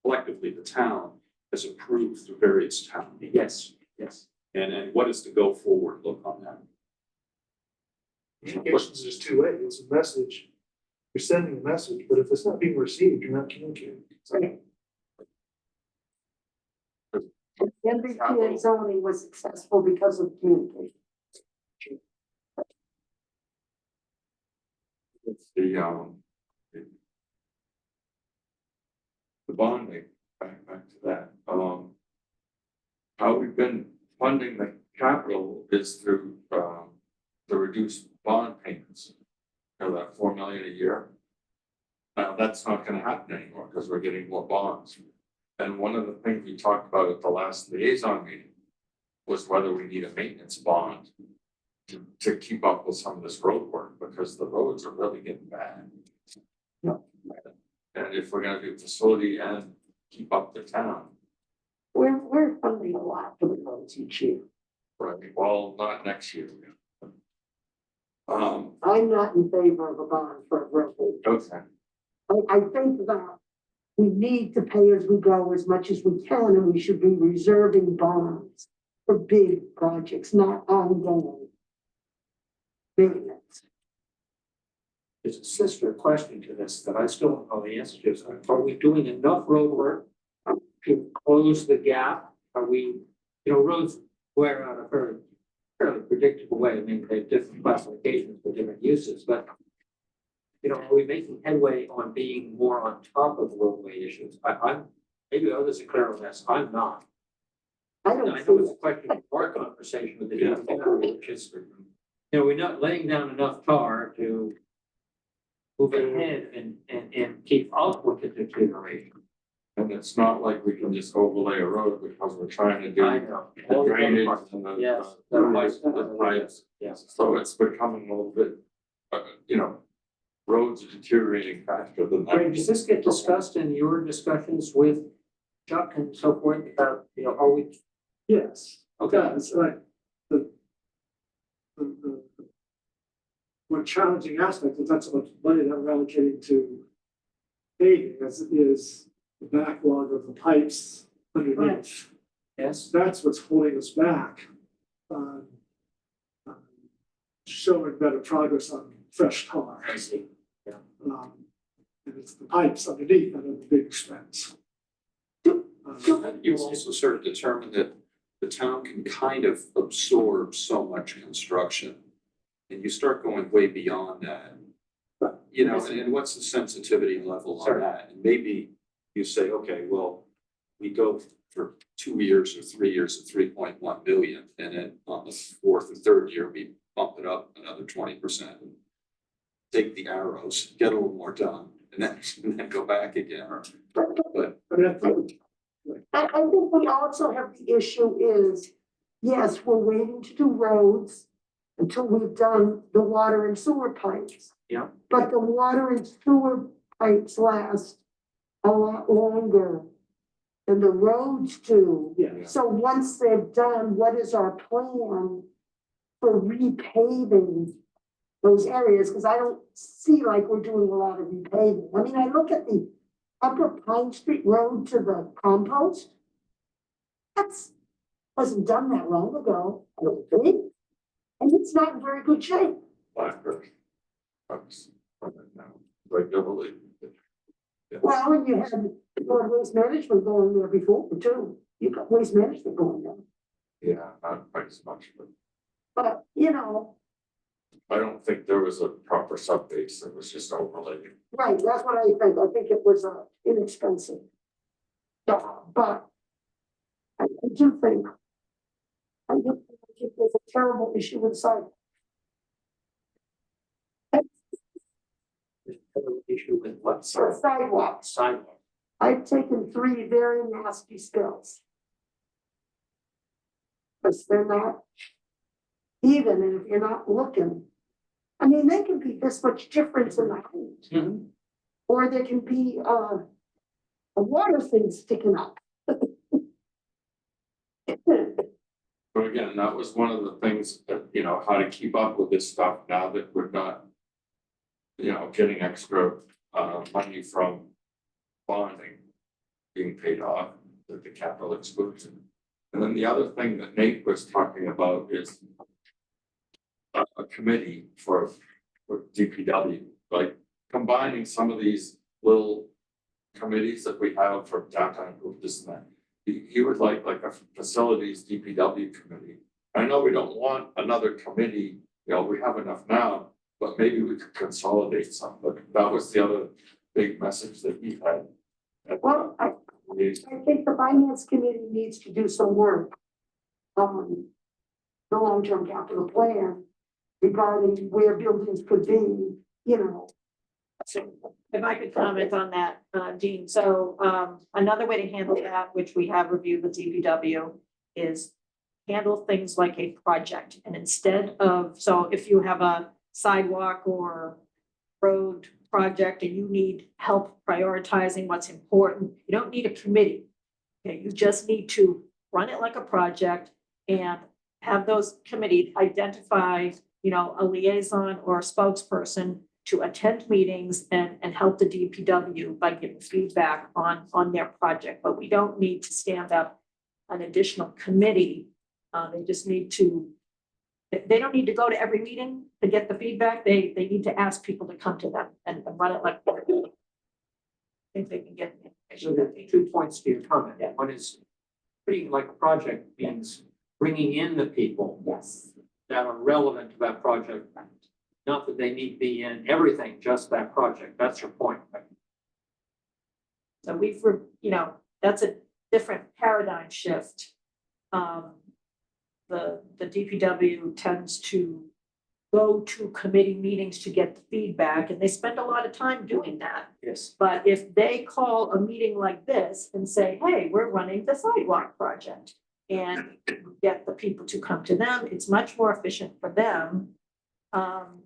collectively, the town, has approved through various town meetings. Yes, yes. And what is the go forward look on that? Communications is two-way, it's a message. You're sending a message, but if it's not being received, you're not communicating. MBTA zoning was successful because of communication. It's the bonding, back to that, how we've been funding the capital is through, the reduced bond payments. You know, that 4 million a year. Now, that's not gonna happen anymore, because we're getting more bonds. And one of the things we talked about at the last liaison meeting was whether we need a maintenance bond to keep up with some of this road work, because the roads are really getting bad. And if we're gonna do facility and keep up the town, We're funding a lot for the roads each year. right, well, not next year. I'm not in favor of a bond for a road. Okay, I think that we need to pay as we go as much as we can, and we should be reserving bonds for big projects, not ongoing maintenance. There's a sister question to this that I still don't know the answer to. So are we doing enough road work to close the gap? Are we, you know, roads wear out a fairly predictable way. I mean, they have different classifications for different uses, but you know, are we making headway on being more on top of roadway issues? I'm, maybe others are clear on this. I'm not. I And don't I know it's see, a question of our conversation with the DPW, which is, you know, we're not laying down enough tar to move ahead and keep up with the deterioration. and it's not like we can just overlay a road because we're trying to do I know. All the other drainage parts. and the. Yes. The pipes, Yes. so it's becoming a little bit, you know, roads are deteriorating faster than Greg, that. does this get discussed in your discussions with Chuck and so forth about, you know, are we? Yes, Okay. yeah, it's like the more challenging aspect is not so much money that we're allocating to paving as it is the backlog of the pipes underneath. Yes. That's what's holding us back. Showing better progress on fresh tar. I see. And it's the pipes underneath that are the big expense. You also sort of determine that the town can kind of absorb so much construction. And you start going way beyond that. You know, and what's the sensitivity level on Sorry. that? And maybe you say, okay, well, we go for 2 years or 3 years at 3.1 billion, and then on the fourth or third year, we bump it up another 20%. Take the arrows, get a little more done, and then go back again. But I mean, I think I think we also have the issue is, yes, we're waiting to do roads. until we've done the water and sewer pipes. Yeah. But the water and sewer pipes last a lot longer than the roads do. Yeah. So once they're done, what is our plan for repaving those areas? Because I don't see like we're doing a lot of repaving. I mean, I look at the Upper Pine Street Road to the compost. That's, wasn't done that long ago, I don't think. And it's not in very good shape. Blackbird. Trucks from it now, regularly. Well, and you had waste management going there before too. You got waste management going there. Yeah, not quite as much, but But, you know, I don't think there was a proper subbase, it was just overlaid. right, that's what I think. I think it was inexpensive. Yeah, but I do think there's a terrible issue with sidewalks. There's another issue with what So sidewalks, sidewalk. I've taken 3 very nasty spills. Because they're not even, and if you're not looking, I mean, they can be this much difference in the height. Mhm. Or there can be a water thing sticking up. But again, that was one of the things that, you know, how to keep up with this stuff now that we're not. You know, getting extra money from bonding being paid off with the capital exclusion. And then the other thing that Nate was talking about is a committee for DPW, like combining some of these little committees that we have for downtown group, this and that. He would like a facilities DPW committee. I know we don't want another committee, you know, we have enough now, but maybe we could consolidate some, but that was the other big message that he had. Well, I think the finance committee needs to do some work on the long-term capital plan regarding where buildings could be, you know. So, If I could comment on that, Dean, so another way to handle that, which we have reviewed with DPW, is handle things like a project. And instead of, so if you have a sidewalk or road project and you need help prioritizing what's important, you don't need a committee. Okay, you just need to run it like a project and have those committees identify, you know, a liaison or a spokesperson to attend meetings and help the DPW by giving feedback on their project. But we don't need to stand up an additional committee. They just need to, they don't need to go to every meeting to get the feedback. They need to ask people to come to them and run it like. I think they can get. So there are 2 points to your comment. One is treating it like a project means bringing in the people Yes. that are relevant to that project. Not that they need to be in everything, just that project. That's your point. So we've, you know, that's a different paradigm shift. The DPW tends to go to committee meetings to get the feedback, and they spend a lot of time doing that. Yes. But if they call a meeting like this and say, hey, we're running the sidewalk project, and get the people to come to them, it's much more efficient for them.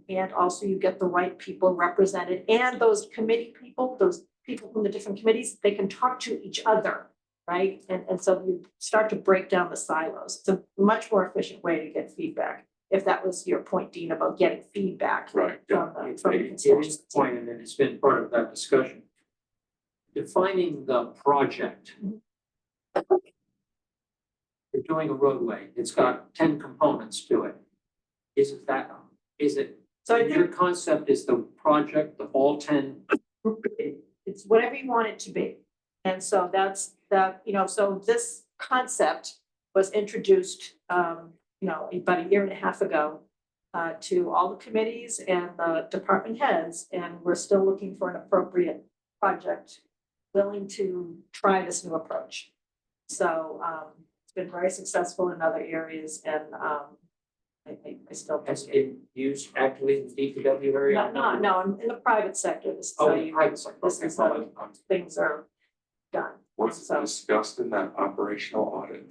And also you get the right people represented, and those committee people, those people from the different committees, they can talk to each other, right? And so you start to break down the silos. It's a much more efficient way to get feedback. If that was your point, Dean, about getting feedback Right, from the It is constituents. the point, and it's been part of that discussion. Defining the project. You're doing a roadway, it's got 10 components to it. Is it, So I your think concept is the project, the all 10? it's whatever you want it to be. And so that's that, you know, so this concept was introduced, you know, about a year and a half ago to all the committees and the department heads, and we're still looking for an appropriate project willing to try this new approach. So it's been very successful in other areas, and I still Has think it. been used actively in the DPW area? No, in the private sector, this is Oh, how in the you, private sector. this Okay, is well, how things are done. Was So- discussed in that operational audit?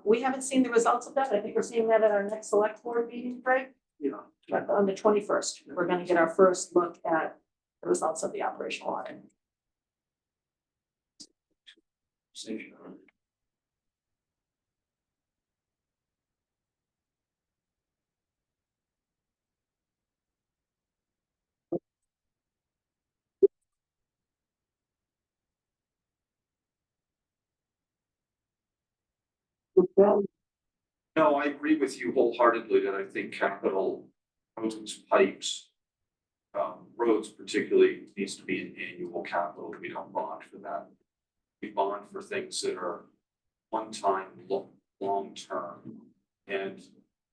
We haven't seen the results of that. I think we're seeing that at our next select board meeting, Greg. Yeah. On the 21st, we're gonna get our first look at the results of the operational audit. Well, No, I agree with you wholeheartedly that I think capital roads, pipes, roads particularly needs to be an annual capital. We don't bond for that. We bond for things that are one-time, long-term. And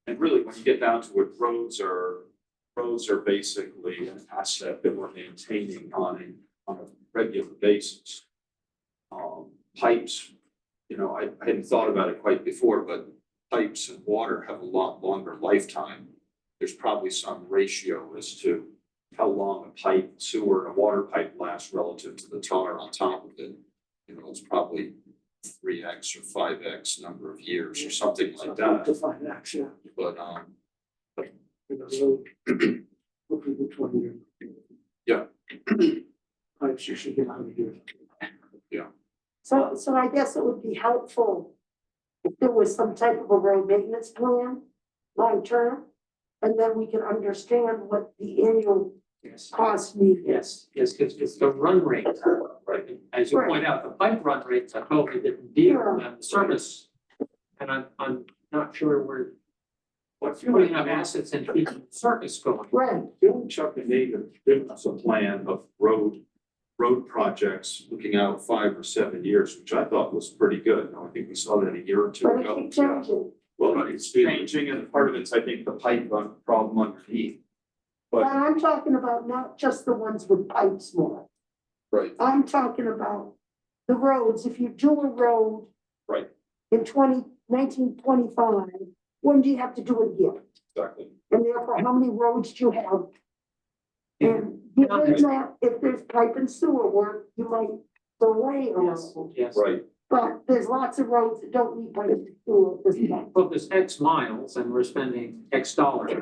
really, when you get down to it, roads are basically an asset that we're maintaining on a regular basis. Pipes, you know, I hadn't thought about it quite before, but pipes and water have a lot longer lifetime. There's probably some ratio as to how long a pipe, sewer, and a water pipe lasts relative to the tar on top of it. You know, it's probably 3x or 5x number of years or something like that. Define action, But you know, so hopefully the 20 year. Yeah. Pipes you should get out of here. so I guess it would be helpful if there was some type of a road maintenance plan, long term, and then we can understand what the annual Yes. cost needed. Yes, because the run rates are, right, as you point out, the pipe run rates are totally different deal than the service. And I'm not sure we're putting enough assets in keeping the service going. Right, Bill, Chuck and Nate have given us a plan of road projects looking out 5 or 7 years, which I thought was pretty good. Now, I think we saw that a year or two but it ago. keeps changing. Well, it's changing, and part of it's, I think, the pipe problem underneath. But But, I'm talking about not just the ones with pipes more. right, I'm talking about the roads. If you do a road right, in 1925, when do you have to do it again? exactly. And therefore, how many roads do you have? And given that if there's pipe and sewer work, you might delay a Yes, road. yes. Right, But there's lots of roads that don't need pipe and sewer at this point. Well, there's X miles and we're spending X dollars,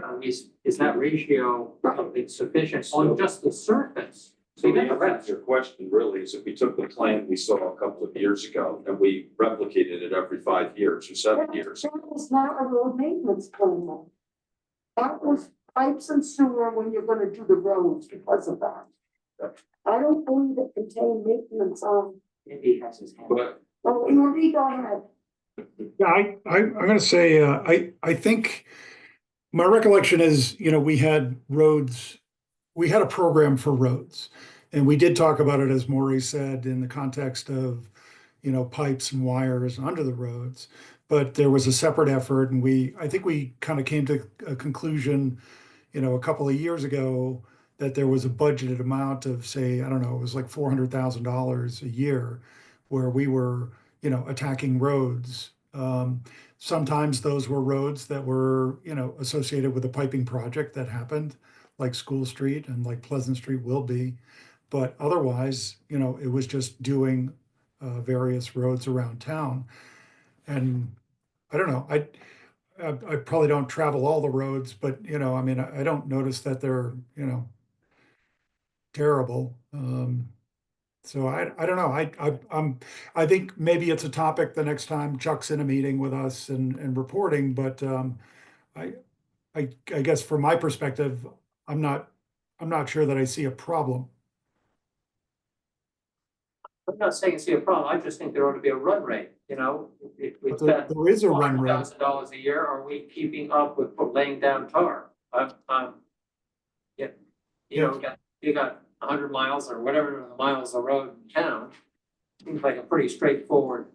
is that ratio probably sufficient on just the surface? so the answer to your question really is if we took the plan we saw a couple of years ago and we replicated it every 5 years or 7 years. That was not a road maintenance plan. though. That was pipes and sewer when you're gonna do the roads because of that. I don't believe it contained maintenance on, Andy has his hand. But oh, Andy, go ahead. Yeah, I'm gonna say, I think my recollection is, you know, we had roads, we had a program for roads. And we did talk about it, as Maury said, in the context of, you know, pipes and wires under the roads. But there was a separate effort and I think we kind of came to a conclusion, you know, a couple of years ago that there was a budgeted amount of, say, I don't know, it was like $400,000 a year where we were, you know, attacking roads. Sometimes those were roads that were, you know, associated with a piping project that happened, like School Street and like Pleasant Street will be. But otherwise, you know, it was just doing various roads around town. And I don't know, I probably don't travel all the roads, but you know, I mean, I don't notice that they're, you know, terrible. So I don't know. I think maybe it's a topic the next time Chuck's in a meeting with us and reporting, but I I guess from my perspective, I'm not sure that I see a problem. I'm not saying it's a problem, I just think there ought to be a run rate, you know, if we But there is a run rate. $400,000 a year, are we keeping up with laying down tar? Yeah, you know, you got 100 miles or whatever the miles of road in town. Seems like a pretty straightforward,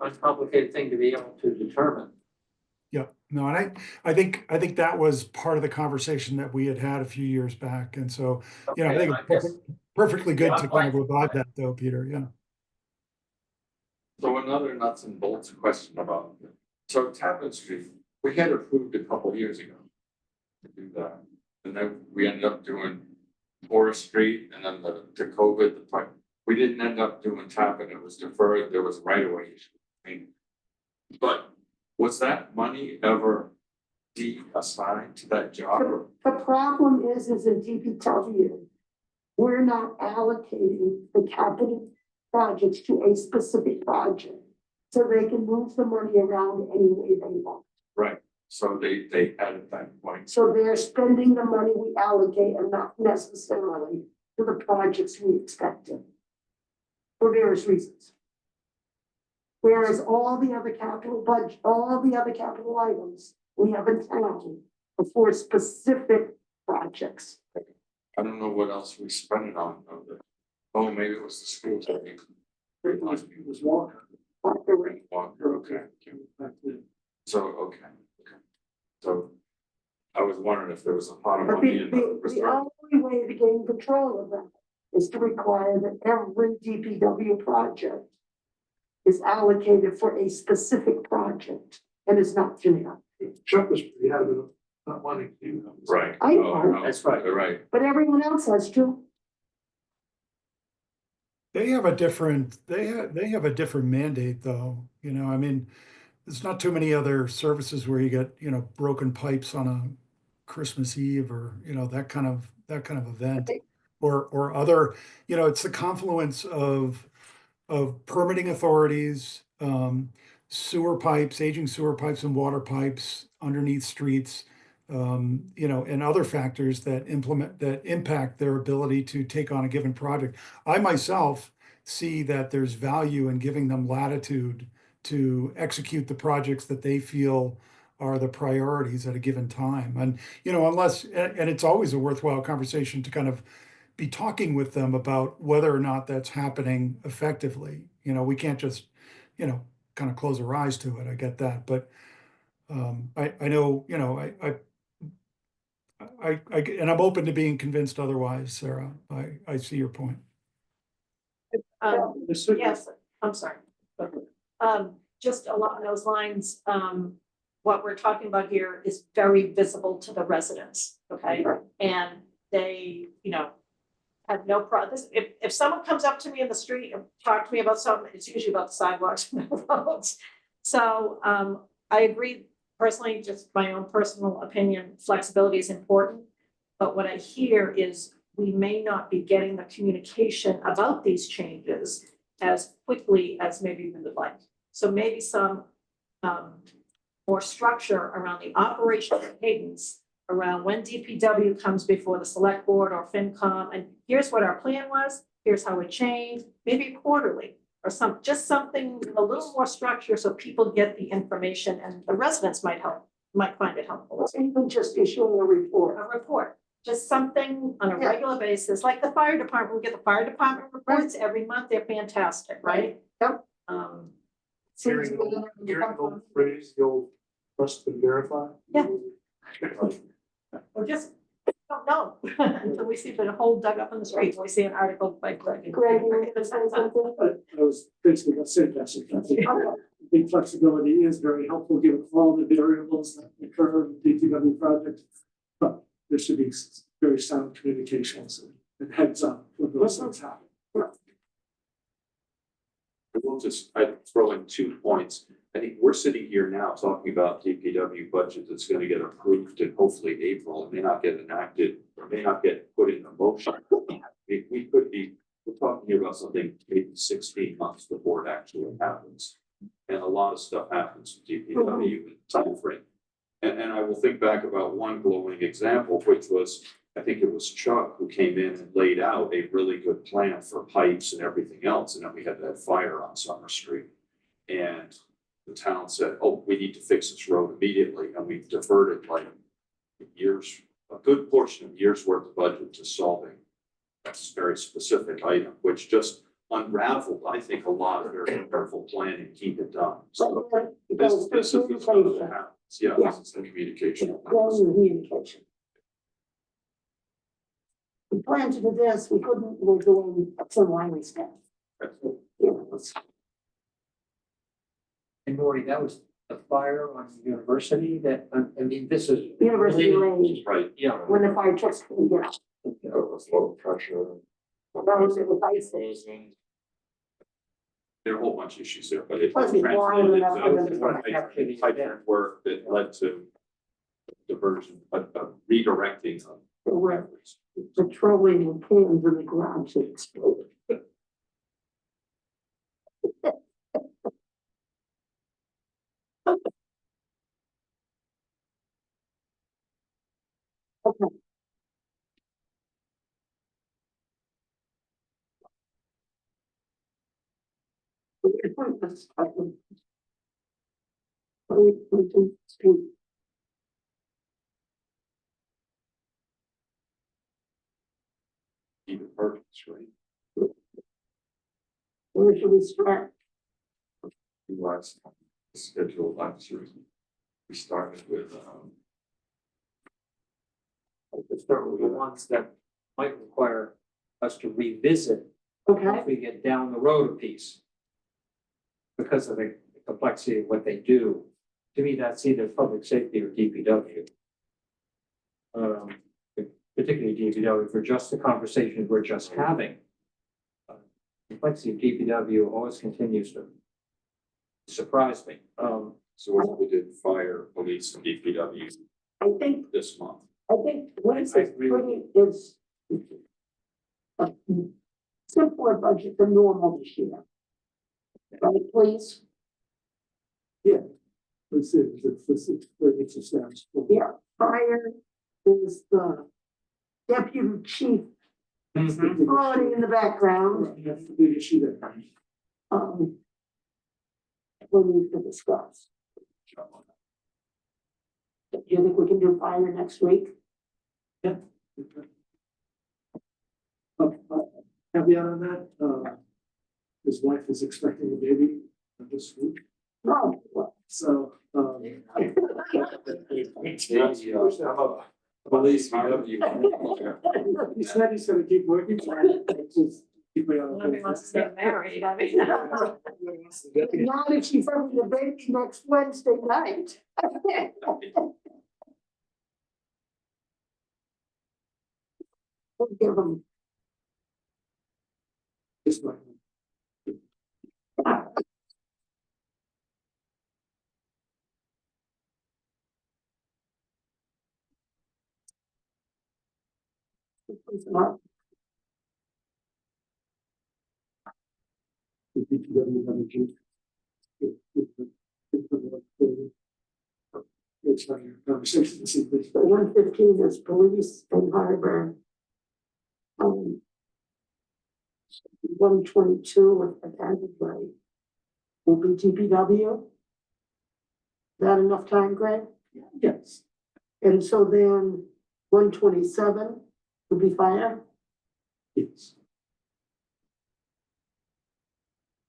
uncomplicated thing to be able to determine. Yeah, no, and I think that was part of the conversation that we had had a few years back. And so, you know, I Okay, think I it's guess- perfectly good Yeah, to I'm kind of fine. revive that though, Peter, yeah. So another nuts and bolts question about, so Tappan Street, we had approved a couple years ago to do that. And then we ended up doing Forest Street and then the COVID, we didn't end up doing Tappan, it was deferred, there was right of way issue. I mean, But was that money ever assigned to that job? The problem is in DPW, we're not allocating the capital projects to a specific project. So they can move the money around any way they want. Right, so they had at that point. So they're spending the money we allocate and not necessarily to the projects we expected. For various reasons. Whereas all the other capital budget, all the other capital items, we have in town for specific projects. I don't know what else we spent it on, though. Oh, maybe it was the school. It was Walker. Walker Ray. Walker, okay. Back then. So, okay. So I was wondering if there was a pot of But money in the the reserve. only way to gain control of that is to require that every DPW project is allocated for a specific project and is not generic. Chuck was pretty adamant of not wanting to do that. Right. I Oh, know. no, That's right. You're right. But everyone else has to. They have a different, they have a different mandate though, you know, I mean, there's not too many other services where you get, you know, broken pipes on a Christmas Eve or, you know, that kind of event. Or other, you know, it's the confluence of permitting authorities, sewer pipes, aging sewer pipes and water pipes underneath streets, you know, and other factors that impact their ability to take on a given project. I myself see that there's value in giving them latitude to execute the projects that they feel are the priorities at a given time. And, you know, and it's always a worthwhile conversation to kind of be talking with them about whether or not that's happening effectively. You know, we can't just, you know, kind of close our eyes to it. I get that, but I know, you know, and I'm open to being convinced otherwise, Sarah. I see your point. Yes, I'm sorry. Just along those lines, what we're talking about here is very visible to the residents, okay? And they, you know, have no problem. If someone comes up to me in the street and talk to me about something, it's usually about the sidewalks and the roads. So, I agree personally, just my own personal opinion, flexibility is important. But what I hear is we may not be getting the communication about these changes as quickly as maybe we would like. So maybe some more structure around the operational cadence around when DPW comes before the select board or FinCom, and here's what our plan was, here's how it changed, maybe quarterly or just something with a little more structure so people get the information and the residents might find it helpful. Even just issuing a report. A report, just something on a Yeah. regular basis, like the fire department, we get the fire department reports every month, they're fantastic, right? Yep. Hearing the old phrase, the old trust and verify. Yeah. Or just don't know until we see the hole dug up in the street, we see an article by Greg. Greg, you were gonna say something? I was basically gonna say that, so I think flexibility is very helpful given all the variables that occur in DPW projects. But there should be very sound communications and heads up when those things happen. I'd throw in 2 points. I think we're sitting here now talking about DPW budget that's gonna get approved in hopefully April. It may not get enacted or may not get put into motion. We could be, we're talking here about something maybe 16 months before it actually happens. And a lot of stuff happens with DPW in timeframe. And I will think back about one glowing example, which was, I think it was Chuck who came in and laid out a really good plan for pipes and everything else, and then we had that fire on Summer Street. And the town said, oh, we need to fix this road immediately, and we diverted like years, a good portion of years worth of budget to solving this very specific item, which just unraveled, I think, a lot of very careful planning, to keep it done. So this is the stuff that happens. Yeah, this is the communication. Communication. We planned to do this, we couldn't, we're doing some language stuff. And Lori, that was the fire on the university that, I mean, this is. University Lane, Right. Yeah. when the fire trucks couldn't get out. It was low pressure. Those are the places. It there are a whole bunch of issues there, but it. Plus it's wild translated enough for them to into pipeline work that led to diversion, redirecting of They were efforts. patrolling cans in the ground to explode. Okay. We can speak. Even purpose, right? Where should we start? Last schedule last year, we started with, Let's start with the ones that might require us to revisit Okay, if we get down the road a piece. Because of the complexity of what they do. To me, that's either public safety or DPW. Particularly DPW for just the conversations we're just having. Complexity of DPW always continues to surprise me. so what we did fire, police, and DPW I think, this month. what is I this agree with pretty is a simpler budget than normal this year. Right, please? Let's see, it's a status. Yeah, fire is the deputy chief already in the background. That's the big issue there. We need to discuss. Do you think we can do fire next week? Caveat on that, his wife is expecting a baby this week, No. Well, so, Police, he said he's gonna keep working, so it's just keep it on. Nobody wants to stay married, I mean. Not if she's having the baby next Wednesday night. We'll give them. Just like. The DPW manager. It's not your conversation this evening. 115 is police and harbor. 122 with the added rate will be DPW. That enough time, Greg? Yes. And so then 127 would be fire. Yes.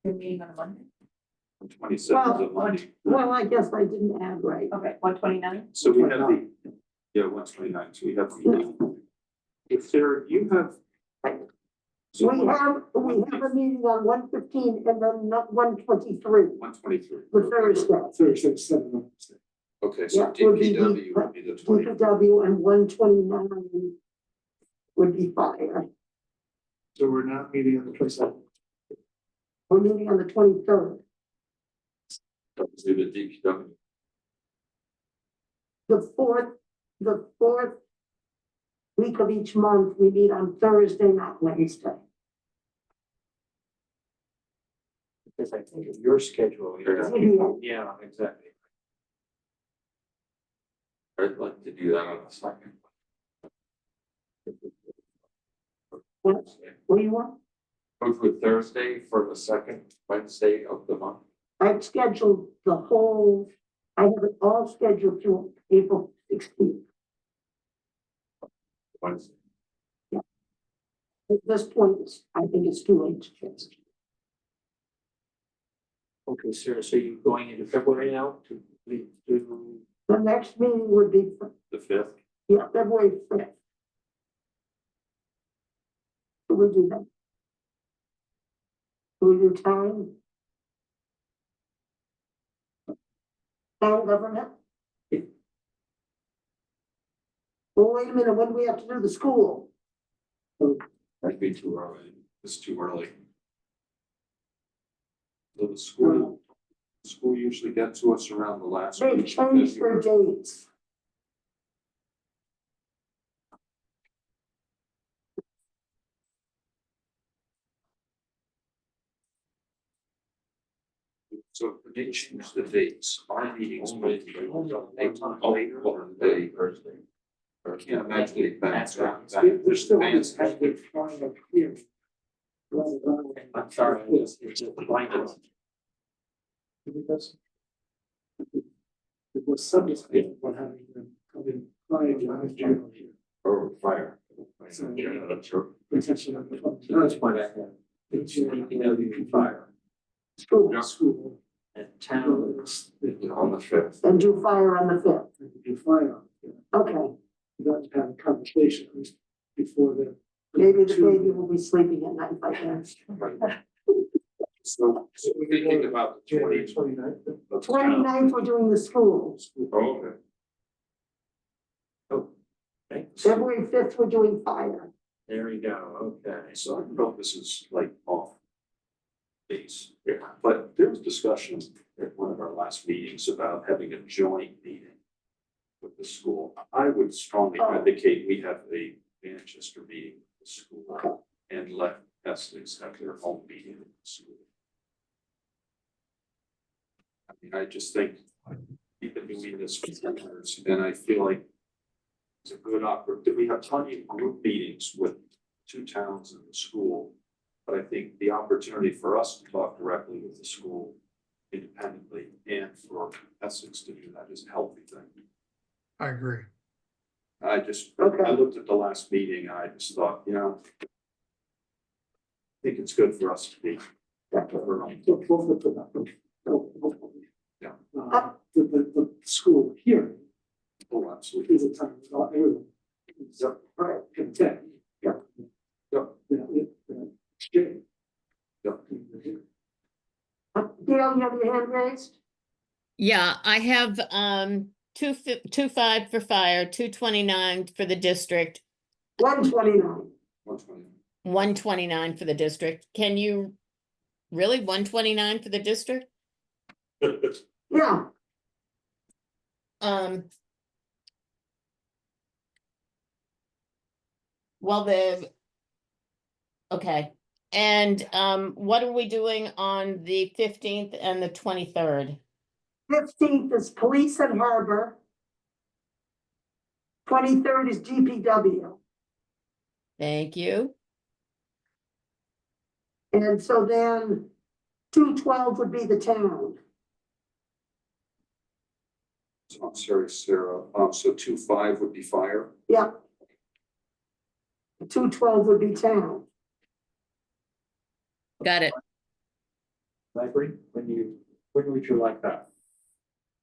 You're meeting on Monday. 27th of Monday. Well, I guess I didn't add right. Okay, 129. So we have the, yeah, 129, so we have the, if there, you have. So We have a meeting on 115 and then not 123, 123. the Thursday. Thursday, 7 Wednesday. Okay, so Yeah, would be DPW would be the 20. DPW and 129 would be fire. So we're not meeting on the 27th. We're meeting on the 23rd. Do the DPW. The fourth week of each month, we meet on Thursday, not Wednesday. Because I think of your schedule. Yeah, exactly. I'd like to do that on the second. What do you want? Move with Thursday for the second Wednesday of the month. I've scheduled the whole, I have it all scheduled through April 16th. Wednesday. At this point, I think it's too late to change. Okay, Sarah, so you're going into February now to The next meeting would be, The 5th. yeah, February 5th. So we do that. Do we do time? Town government? Well, wait a minute, when do we have to do the school? That'd be too early. It's too early. So the school usually gets to us around the last They week. of changed their February. dates. So if they change the dates, our meetings may be later or they Thursday. I can't imagine they back. They're still on this active line up here. I'm sorry, it's just blinded. Because it was subject to what having them come in prior to June. Or fire. So- Yeah, that's true. Protection of the. That's what I had. It's DPW fire School, Yeah. School. and town. On the fifth. and do fire on the fifth. You fire, you Okay, know, have a conversation at least before the. maybe the baby will be sleeping at night by then. So we're thinking about the January 20. 29th. 29th, we're doing the school. Oh, okay. Okay, February 5th, we're doing fire. there you go, okay. So I don't know if this is like off base, but there was discussion at one of our last meetings about having a joint meeting with the school. I would strongly advocate we have a Manchester meeting with the school and let Essex have their own meeting with the school. I mean, I just think we've been doing this for years, and I feel like it's a good opportunity. We have plenty of group meetings with two towns and the school. But I think the opportunity for us to talk directly with the school independently and for Essex to do that is a healthy thing. I agree. I just, Okay. I looked at the last meeting and I just thought, you know, I think it's good for us to be. So both of them. Yeah. The school hearing Oh, absolutely. is a time when not everyone is content. Yeah. Yeah. Exchange. Yeah. Gail, you have your hand raised? Yeah, I have 2.5 for fire, 229 for the district, 129. 129 for the district. Can you really 129 for the district? Yeah, Well, okay. And what are we doing on the 15th and the 23rd? 15th is police and harbor. 23rd is DPW. Thank you. And so then 212 would be the town. So I'm sorry, Sarah. So 2.5 would be fire. Yeah. 212 would be town. Got it. Library, when would you like that?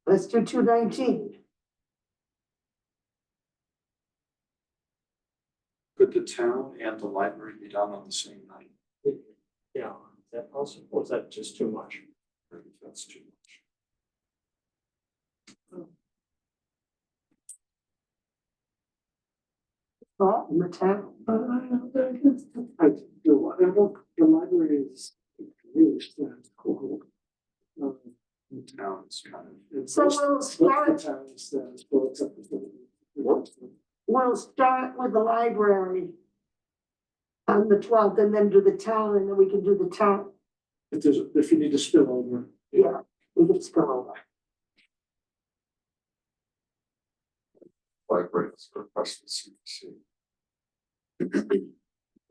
Let's do 219. Could the town and the library be done on the same night? Yeah, is that possible, or is that just too much? Or if that's too much. Oh, in the town. The library is really stands cool. The town is kind of. So we'll start, Town stands for except for. we'll start with the library on the 12th and then do the town and then we can do the town. If you need to spill over. Yeah, we can just go over. Library is request the CPC.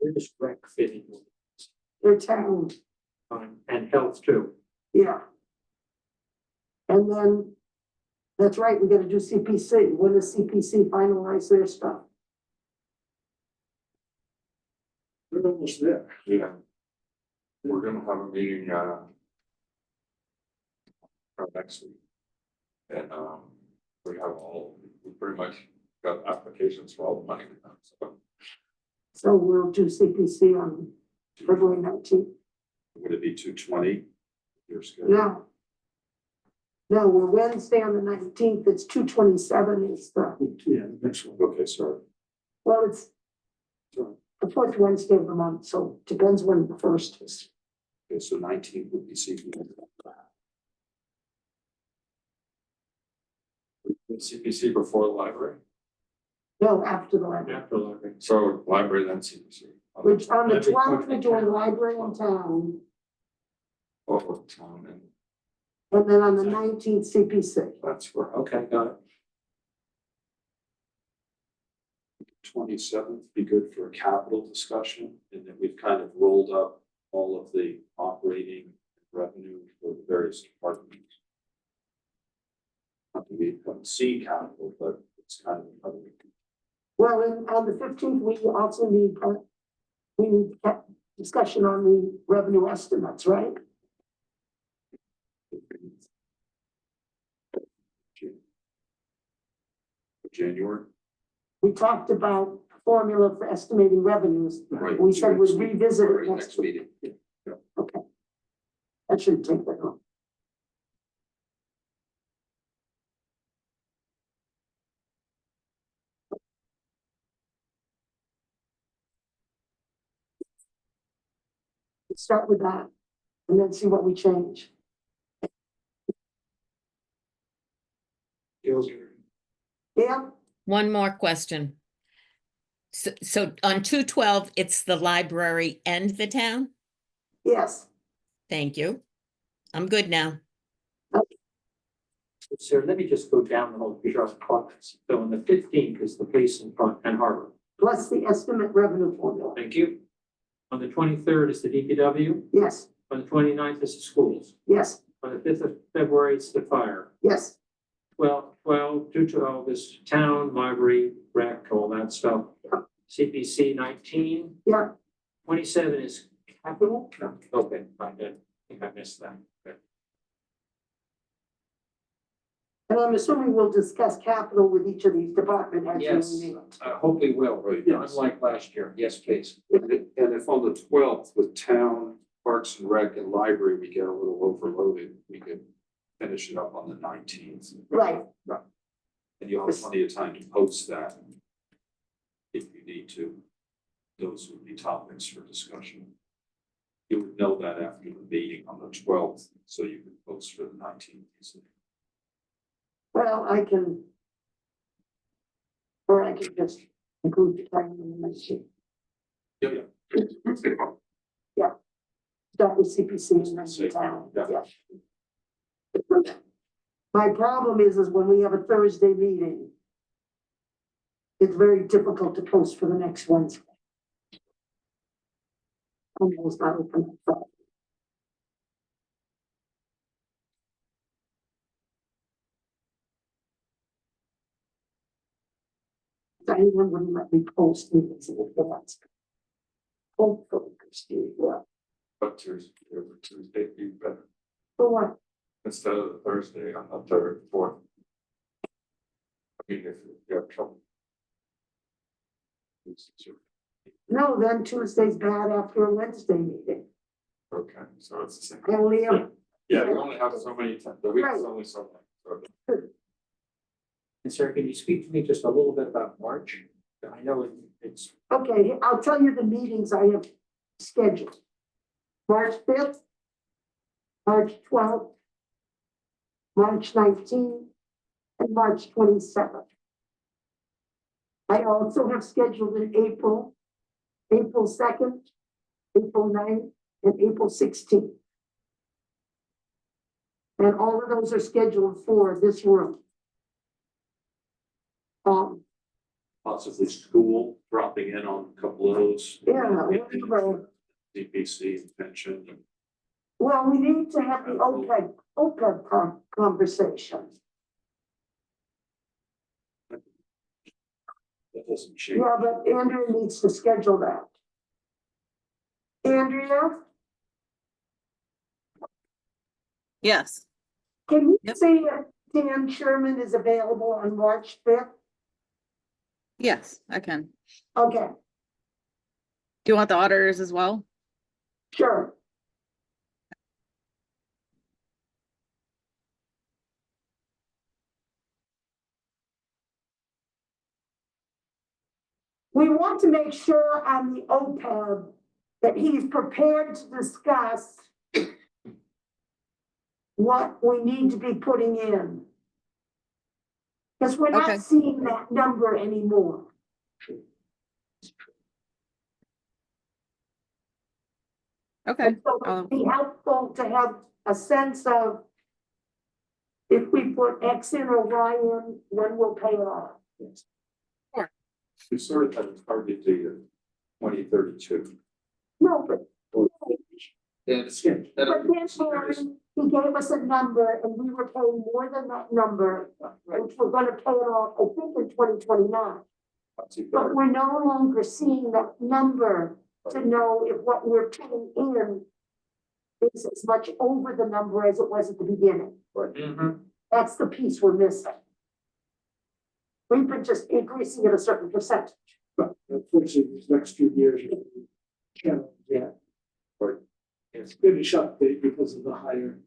We're just rec fitting, Their town, and health too. yeah. And then, that's right, we gotta do CPC. When does CPC finalize their stuff? We're almost there. Yeah. We're gonna have a meeting, next week. And, we have we pretty much got applications for all the money. So So we'll do CPC on February 19th. Would it be 220? Your schedule? No. No, we're Wednesday on the 19th, it's 227 is the, Yeah, the next one. Okay, sorry. well, it's the fourth Wednesday of the month, so depends when the first is. Okay, so 19 would be CPC. CPC before the library? No, after the library. After library. So library then CPC. Which on the That'd be 12th, we're quick. doing library in town, Oh, town and and then on the 19th, CPC. that's where, Okay, got it. 27th be good for a capital discussion, and then we've kind of rolled up all of the operating revenue for the various departments. Not that we haven't seen capital, but it's kind of another. Well, and on the 15th, we also need, we need discussion on the revenue estimates, right? January. We talked about formula for estimating revenues. Right. We said we'd revisit it Right, next week. meeting. Okay. That shouldn't take that long. Let's start with that and then see what we change. Yeah, One more question. So on 212, it's the library and the town? yes. Thank you. I'm good now. Sir, let me just go down the whole picture of comments. So on the 15th is the police and front and harbor. Plus the estimate revenue formula. Thank you. On the 23rd is the DPW. Yes, On the 29th is the schools. yes, On the 5th of February, it's the fire. yes. 212 is town, library, rec, all that stuff. CPC 19. Yeah. 27 is capital? No. Okay, I think I missed that. Okay. And I'm assuming we'll discuss capital with each of these department heads. when we Yes, meet. hopefully will, Yes. unlike last year. Yes, please. And if on the 12th with town, parks and rec and library, we get a little overloaded, we could finish it up on the 19th. Right, And you'll have plenty of time to post that. If you need to, those would be topics for discussion. You would know that after the meeting on the 12th, so you can post for the 19th. well, I can. Or I can just include the time in the next sheet. Yeah. Start with CPC and then the town, yeah. My problem is when we have a Thursday meeting. It's very difficult to post for the next Wednesday. Almost not open on Friday. Anyone wouldn't let me post meetings if they want. Hopefully, Christine, yeah. but Tuesday be better For what? instead of the Thursday on the 3rd, 4th. I mean, if you have trouble. No, then Tuesday's bad after a Wednesday meeting. Okay, so it's the same. I only have, Yeah, you only have so many times, the week's Right. only so long. So And sir, can you speak to me just a little bit about March? I know it's, okay, I'll tell you the meetings I have scheduled. March 5th, March 12th, March 19th, and March 27th. I also have scheduled in April 2nd, April 9th, and April 16th. And all of those are scheduled for this room. Possibly school dropping in on a couple of those. Yeah, whatever. CPC and pension. Well, we need to have the OPEB conversation. That doesn't change. Yeah, but Andrea needs to schedule that. Andrea, Yes, can you Yep. say if Dan Sherman is available on March 5th? yes, I can. Okay, Do you want the auditors as well? sure. We want to make sure on the OPEB that he's prepared to discuss what we need to be putting in. Because we're Okay. not seeing that number anymore. Okay. And so it'd be helpful to have a sense of if we put X in or Y in, when we'll pay it off. We sort of had a target date of 2032. No, but, Yeah, it's. but then Sharon, he gave us a number and we were paying more than that number, which we're gonna pay it off, I think in 2029. But we're no longer seeing that number to know if what we're paying in is as much over the number as it was at the beginning. Mhm. That's the piece we're missing. We've been just increasing it a certain percentage. But unfortunately, these next few years, can't, yeah. Right. It's been a shut date because of the higher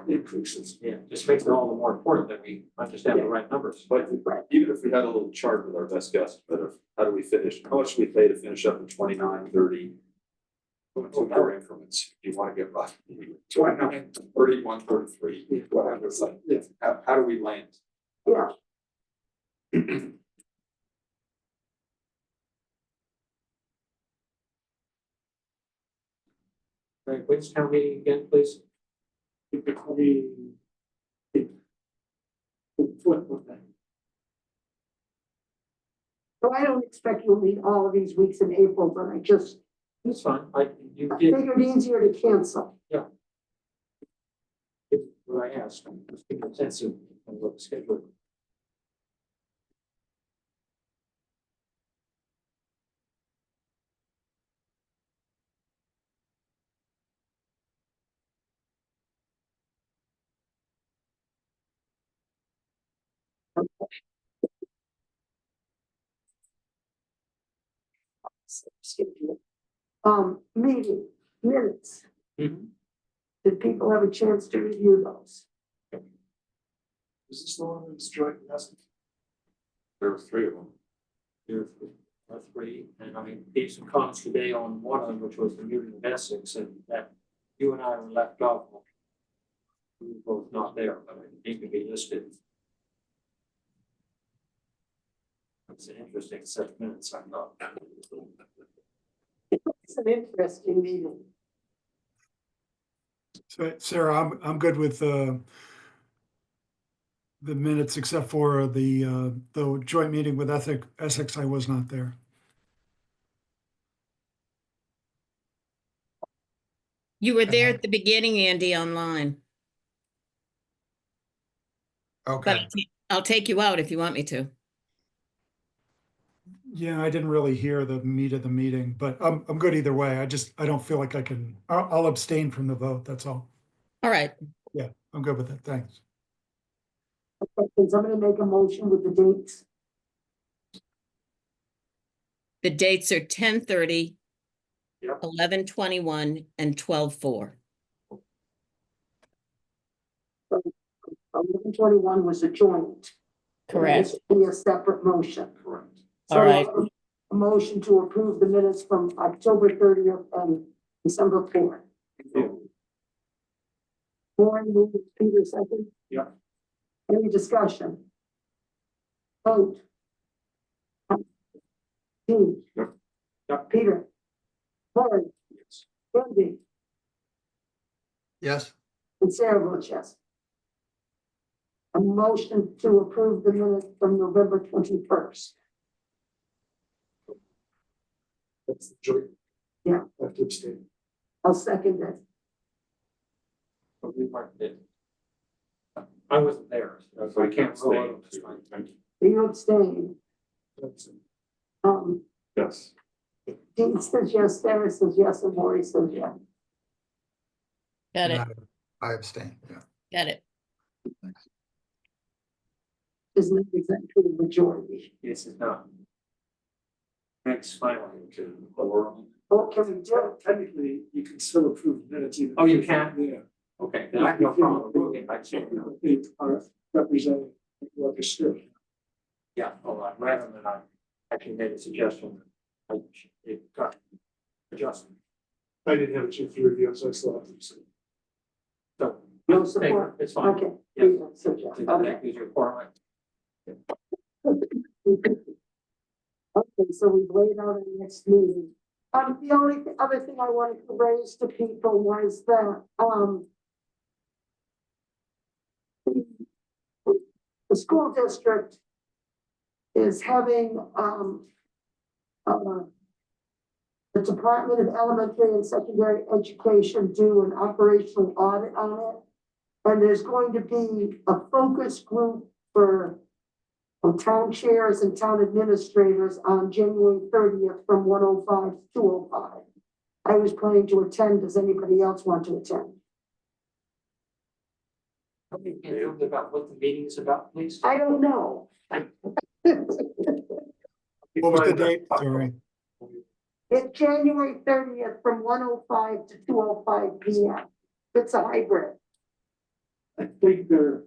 increases. Yeah, just makes it all the more important that we understand the right numbers. But even if we had a little chart with our best guess, but of how do we finish, how much should we pay to finish up in 29, 30? 2 year increments, if you want to get rough, 29, 31, 33, whatever, it's like, Yeah. how do we land? Yeah, Right, which town meeting again, please? so I don't expect you'll meet all of these weeks in April, but I just That's fine, you did figured easier to cancel. what I asked, just give me a sense of what the schedule. Meeting minutes, Mhm. did people have a chance to review those? Is this the one that's joint investment? There were 3 of them. There are 3, and I gave some comments today on one of them, which was the mutant of Essex, and that you and I were left off. We were both not there, but I think to be listed. It's an interesting set of minutes, I thought. It's an interesting meeting. So Sarah, I'm good with the minutes except for the joint meeting with Essex, I was not there. You were there at the beginning, Andy, online, but Okay, I'll take you out if you want me to. Yeah, I didn't really hear the meat of the meeting, but I'm good either way. I don't feel like I'll abstain from the vote, that's all. All right, Yeah, I'm good with it, thanks. Okay, can somebody make a motion with the dates? the dates are 10:30, Yep. 11:21, and 12:04. 1121 was a joint. Correct. It would be a separate motion. Correct. So All right. a motion to approve the minutes from October 30th and December 4th. Warren moved, Peter second. Yeah. Any discussion? Vote. Dean. Yep. Yep. Peter. Warren. Andy. yes, And Sarah votes yes. A motion to approve the minutes from November 21st. That's the joint. Yeah. I have to abstain. I'll second it. But we weren't there. I wasn't there, so I can't go on. It's fine. You abstain. Yes. Dean says yes, Sarah says yes, and Lori says yes. Got it, and I abstain, yeah. got it. Isn't it exactly the majority? Yes, it's not. Next, finally, to lower. What can we do? Technically, you can still approve minutes even. Oh, you can? Yeah. Okay, then I have no problem approving it. I can't. They are representing what they're still. Yeah, hold on, rather than I actually made a suggestion. It got adjusted. I didn't have a chance to review, so I still have to say. So, No, support? It's fine. Okay. Yes. So, Jeff, Thank okay. you, your comment. Okay, so we've laid out our next meeting. The only other thing I wanted to raise to people was that, the school district is having, the Department of Elementary and Secondary Education do an operational audit on it. And there's going to be a focus group for town chairs and town administrators on January 30th from 1:05 to 2:05. I was planning to attend. Does anybody else want to attend? Tell me about what the meeting is about, please. I don't know. What was the date? Sorry. It's January 30th from 1:05 to 2:05 PM. It's a hybrid. I think they're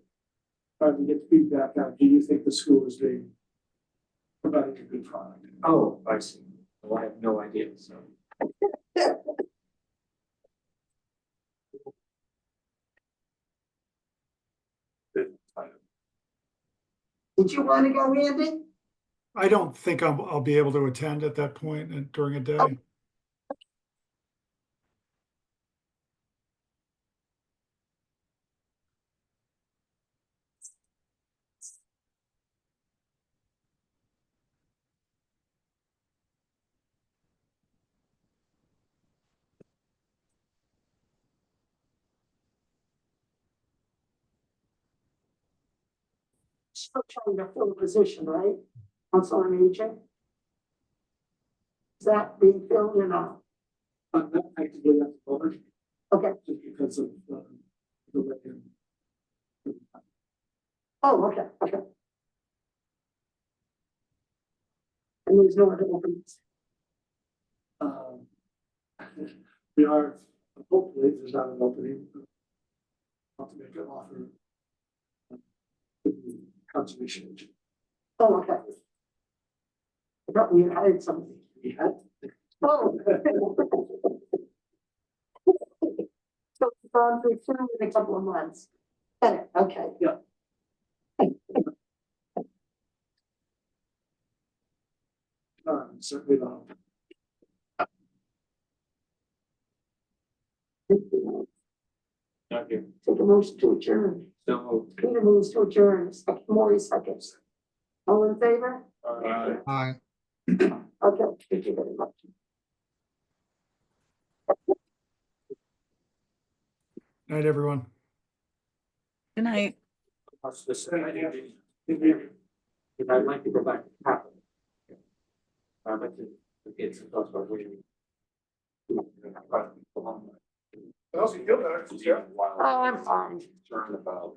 trying to get feedback out. Do you think the school is being providing a good product? Oh, I see. Well, I have no idea, so. Did you want to go, Andy? I don't think I'll be able to attend at that point and during a day. Still trying to fill a position, right? Council on Aging? Is that being filled or not? Not actively at the moment. Okay. Just because of the way in. Oh, okay, okay. And there's no other openings. Um, we are, hopefully, there's not an opening. Want to make an offer. Conservation agent. Oh, okay. I thought we had hired somebody. We had. Oh. So it's gone through two in a couple of months. Okay. Yeah. Certainly not. Not here. Take a motion to adjourn. So, Peter moves to adjourn. Maury seconds. All in favor? Aye. Okay, thank you very much. Night, everyone. Good night. what's the second idea? If I'd like to go back to happen. I'd like to get some thoughts about what you. Also, you feel better, yeah. Oh, I'm fine. Concerned about